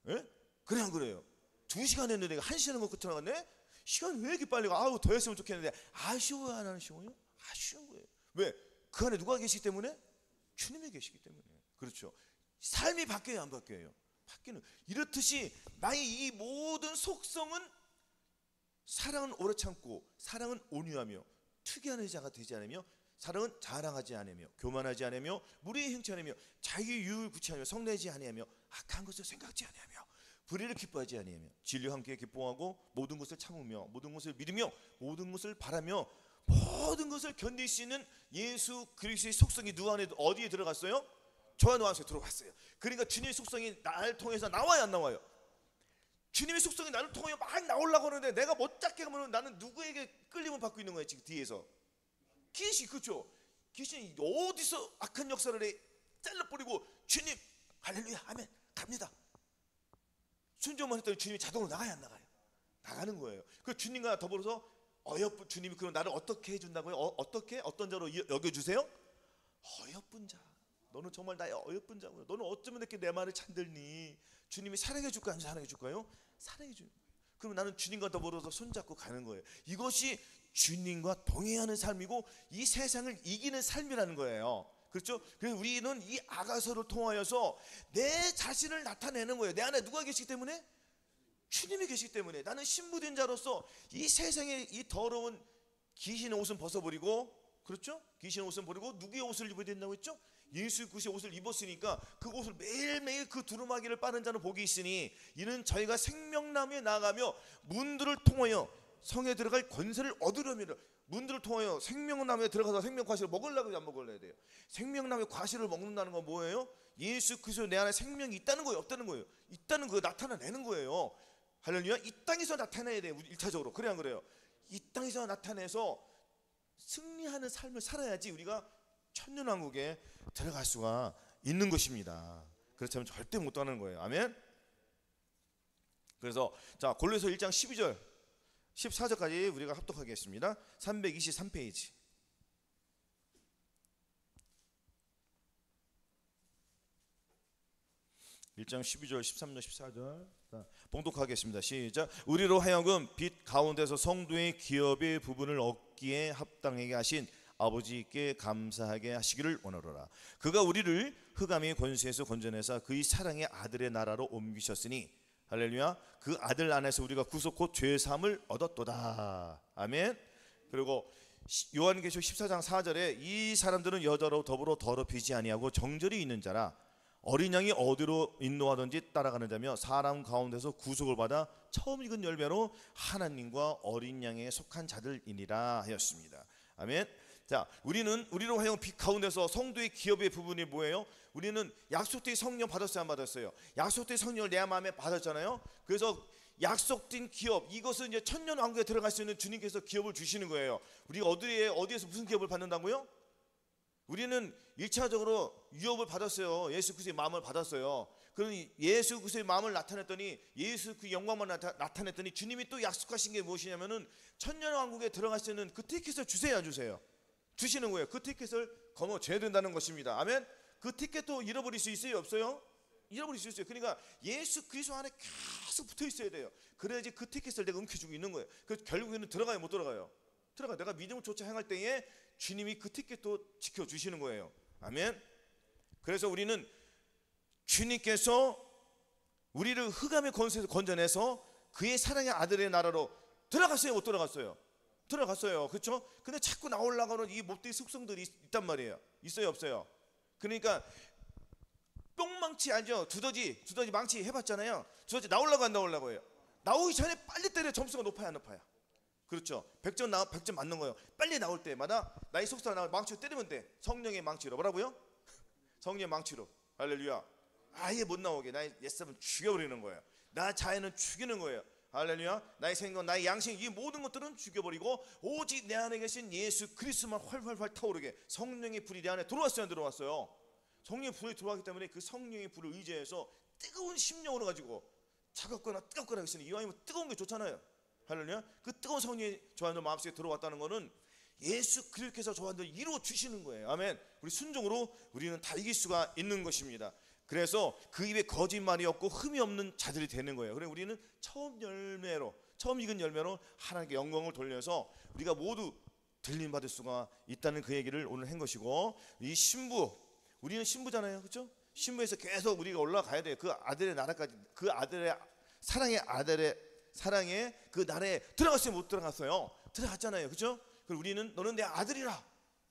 예? 그래 안 그래요? 2시간 했는데 1시간 거 끝에 나갔네? 시간이 왜 이렇게 빨리 가? 아우 더 했으면 좋겠는데. 아쉬워요, 안 아쉬워요? 아쉬운 거예요. 왜? 그 안에 누가 계시기 때문에? 주님이 계시기 때문에. 그렇죠. 삶이 바뀌어요, 안 바뀌어요? 바뀌는. 이렇듯이 나의 이 모든 속성은 사랑은 오래 참고, 사랑은 온유하며, 투기하는 자가 되지 않으며, 사랑은 자랑하지 않으며, 교만하지 않으며, 무리에 행치 않으며, 자기 유익을 구치하며, 성내지 아니하며, 악한 것을 생각지 아니하며, 불의를 기뻐하지 아니하며, 진리와 함께 기뻐하고, 모든 것을 참으며, 모든 것을 믿으며, 모든 것을 바라며, 모든 것을 견딜 수 있는 예수 그리스도의 속성이 누구 안에 어디에 들어갔어요? 저와 너 안에 들어갔어요. 그러니까 주님의 속성이 나를 통해서 나와요, 안 나와요? 주님의 속성이 나를 통해 막 나오려고 하는데 내가 못 잡게 하면 나는 누구에게 끌림을 받고 있는 거예요, 지금 뒤에서? 귀신. 그렇죠. 귀신이 어디서 악한 역사를 해 잘라버리고 주님 할렐루야 아멘 갑니다. 순종만 했더니 주님이 자동으로 나가요, 안 나가요? 나가는 거예요. 그 주님과 더불어서 어여쁜 주님이 그럼 나를 어떻게 해준다고요? 어떻게? 어떤 자로 여겨주세요? 어여쁜 자. 너는 정말 나의 어여쁜 자고요. 너는 어쩌면 이렇게 내 말을 찬들니? 주님이 사랑해 줄까요, 안 사랑해 줄까요? 사랑해 주는 거예요. 그럼 나는 주님과 더불어서 손잡고 가는 거예요. 이것이 주님과 동행하는 삶이고 이 세상을 이기는 삶이라는 거예요. 그렇죠? 그래서 우리는 이 아가서를 통하여서 내 자신을 나타내는 거예요. 내 안에 누가 계시기 때문에? 주님이 계시기 때문에. 나는 신부된 자로서 이 세상의 이 더러운 귀신의 옷은 벗어버리고, 그렇죠? 귀신의 옷은 버리고 누구의 옷을 입어야 된다고 했죠? 예수 그리스도의 옷을 입었으니까 그 옷을 매일매일 그 두루마기를 빠는 자는 복이 있으니 이는 저희가 생명나무에 나아가며 문들을 통하여 성에 들어갈 권세를 얻으려면, 문들을 통하여 생명나무에 들어가서 생명과실을 먹으려고 안 먹으려야 돼요. 생명나무의 과실을 먹는다는 건 뭐예요? 예수 그리스도 내 안에 생명이 있다는 거예요, 없다는 거예요? 있다는 거 나타내는 거예요. 할렐루야. 이 땅에서 나타내야 돼요, 1차적으로. 그래 안 그래요? 이 땅에서 나타내서 승리하는 삶을 살아야지 우리가 천년왕국에 들어갈 수가 있는 것입니다. 그렇지 않으면 절대 못 가는 거예요. 아멘. 그래서 자 골로새 1장 12절 14절까지 우리가 합독하겠습니다. 323페이지. (1장 12절) (13절) (14절) 봉독하겠습니다. 시작. 우리로 하여금 빛 가운데서 성도의 기업의 부분을 얻기에 합당하게 하신 아버지께 감사하게 하시기를 원하노라. 그가 우리를 흑암의 권세에서 건져내사 그의 사랑의 아들의 나라로 옮기셨으니, 할렐루야, 그 아들 안에서 우리가 구속 곧 죄사함을 얻었도다. 아멘. 그리고 요한계시록 14장 4절에 이 사람들은 여자로 더불어 더럽히지 아니하고 정절이 있는 자라, 어린 양이 어디로 인도하든지 따라가는 자며 사람 가운데서 구속을 받아 처음 익은 열매로 하나님과 어린 양에 속한 자들이니라 하였습니다. 아멘. 자, 우리로 하여금 빛 가운데서 성도의 기업의 부분이 뭐예요? 우리는 약속된 성령 받았어요, 안 받았어요? 약속된 성령을 내 마음에 받았잖아요. 그래서 약속된 기업, 이것은 이제 천년 왕국에 들어갈 수 있는 주님께서 기업을 주시는 거예요. 우리가 어디에서 무슨 기업을 받는다고요? 우리는 1차적으로 유업을 받았어요. 예수 그리스도의 마음을 받았어요. 그러니 예수 그리스도의 마음을 나타냈더니, 예수 그 영광만 나타냈더니 주님이 또 약속하신 게 무엇이냐면은 천년왕국에 들어갈 수 있는 그 티켓을 주세요, 안 주세요? 주시는 거예요. 그 티켓을 거머쥐어야 된다는 것입니다. 아멘. 그 티켓도 잃어버릴 수 있어요, 없어요? 잃어버릴 수 있어요. 그러니까 예수 그리스도 안에 계속 붙어 있어야 돼요. 그래야지 그 티켓을 내가 움켜쥐고 있는 거예요. 그래서 결국에는 들어가요, 못 들어가요? 들어가. 내가 믿음을 쫓아 행할 때에 주님이 그 티켓도 지켜주시는 거예요. 아멘. 그래서 우리는 주님께서 우리를 흑암의 권세에서 건져내서 그의 사랑의 아들의 나라로 들어갔어요, 못 들어갔어요? 들어갔어요. 그렇죠? 근데 자꾸 나오려고 하는 이 못된 속성들이 있단 말이에요. 있어요, 없어요? 그러니까 뿅망치 알죠? 두더지 망치 해봤잖아요. 두더지 나오려고 안 나오려고 해요? 나오기 전에 빨리 때려. 점수가 높아야 안 높아요? 그렇죠? 100점 맞는 거예요. 빨리 나올 때마다 나의 속사가 나올 망치로 때리면 돼. 성령의 망치로. 뭐라고요? 성령의 망치로. 할렐루야. 아예 못 나오게 나의 옛사람은 죽여버리는 거예요. 나 자연은 죽이는 거예요. 할렐루야. 나의 생각, 나의 양심, 이 모든 것들은 죽여버리고 오직 내 안에 계신 예수 그리스도만 활활활 타오르게. 성령의 불이 내 안에 들어왔어요, 안 들어왔어요? 성령의 불이 들어왔기 때문에 그 성령의 불을 의지해서 뜨거운 심령으로 가지고, 차갑거나 뜨겁거나 했으니 이왕이면 뜨거운 게 좋잖아요. 할렐루야. 그 뜨거운 성령이 저한테 마음속에 들어왔다는 것은 예수 그리스도께서 저한테 이루어 주시는 거예요. 아멘. 우리 순종으로 우리는 다 이길 수가 있는 것입니다. 그래서 그 입에 거짓말이 없고 흠이 없는 자들이 되는 거예요. 그래 우리는 처음 익은 열매로 하나님께 영광을 돌려서 우리가 모두 들림 받을 수가 있다는 그 얘기를 오늘 한 것이고, 이 신부, 우리는 신부잖아요, 그렇죠? 신부에서 계속 우리가 올라가야 돼요. 그 아들의 나라까지, 그 아들의 사랑의 그 나라에 들어갔어요, 못 들어갔어요? 들어갔잖아요, 그렇죠? 그리고 우리는 너는 내 아들이라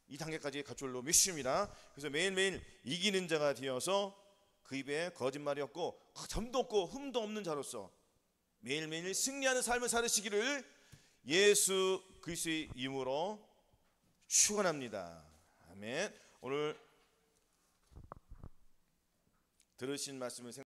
이 단계까지 갈 줄로 믿습니다. 그래서 매일매일 이기는 자가 되어서 그 입에 거짓말이 없고 점도 없고 흠도 없는 자로서 매일매일 승리하는 삶을 살으시기를 예수 그리스도의 이름으로 축원합니다. 아멘. 오늘 들으신 말씀을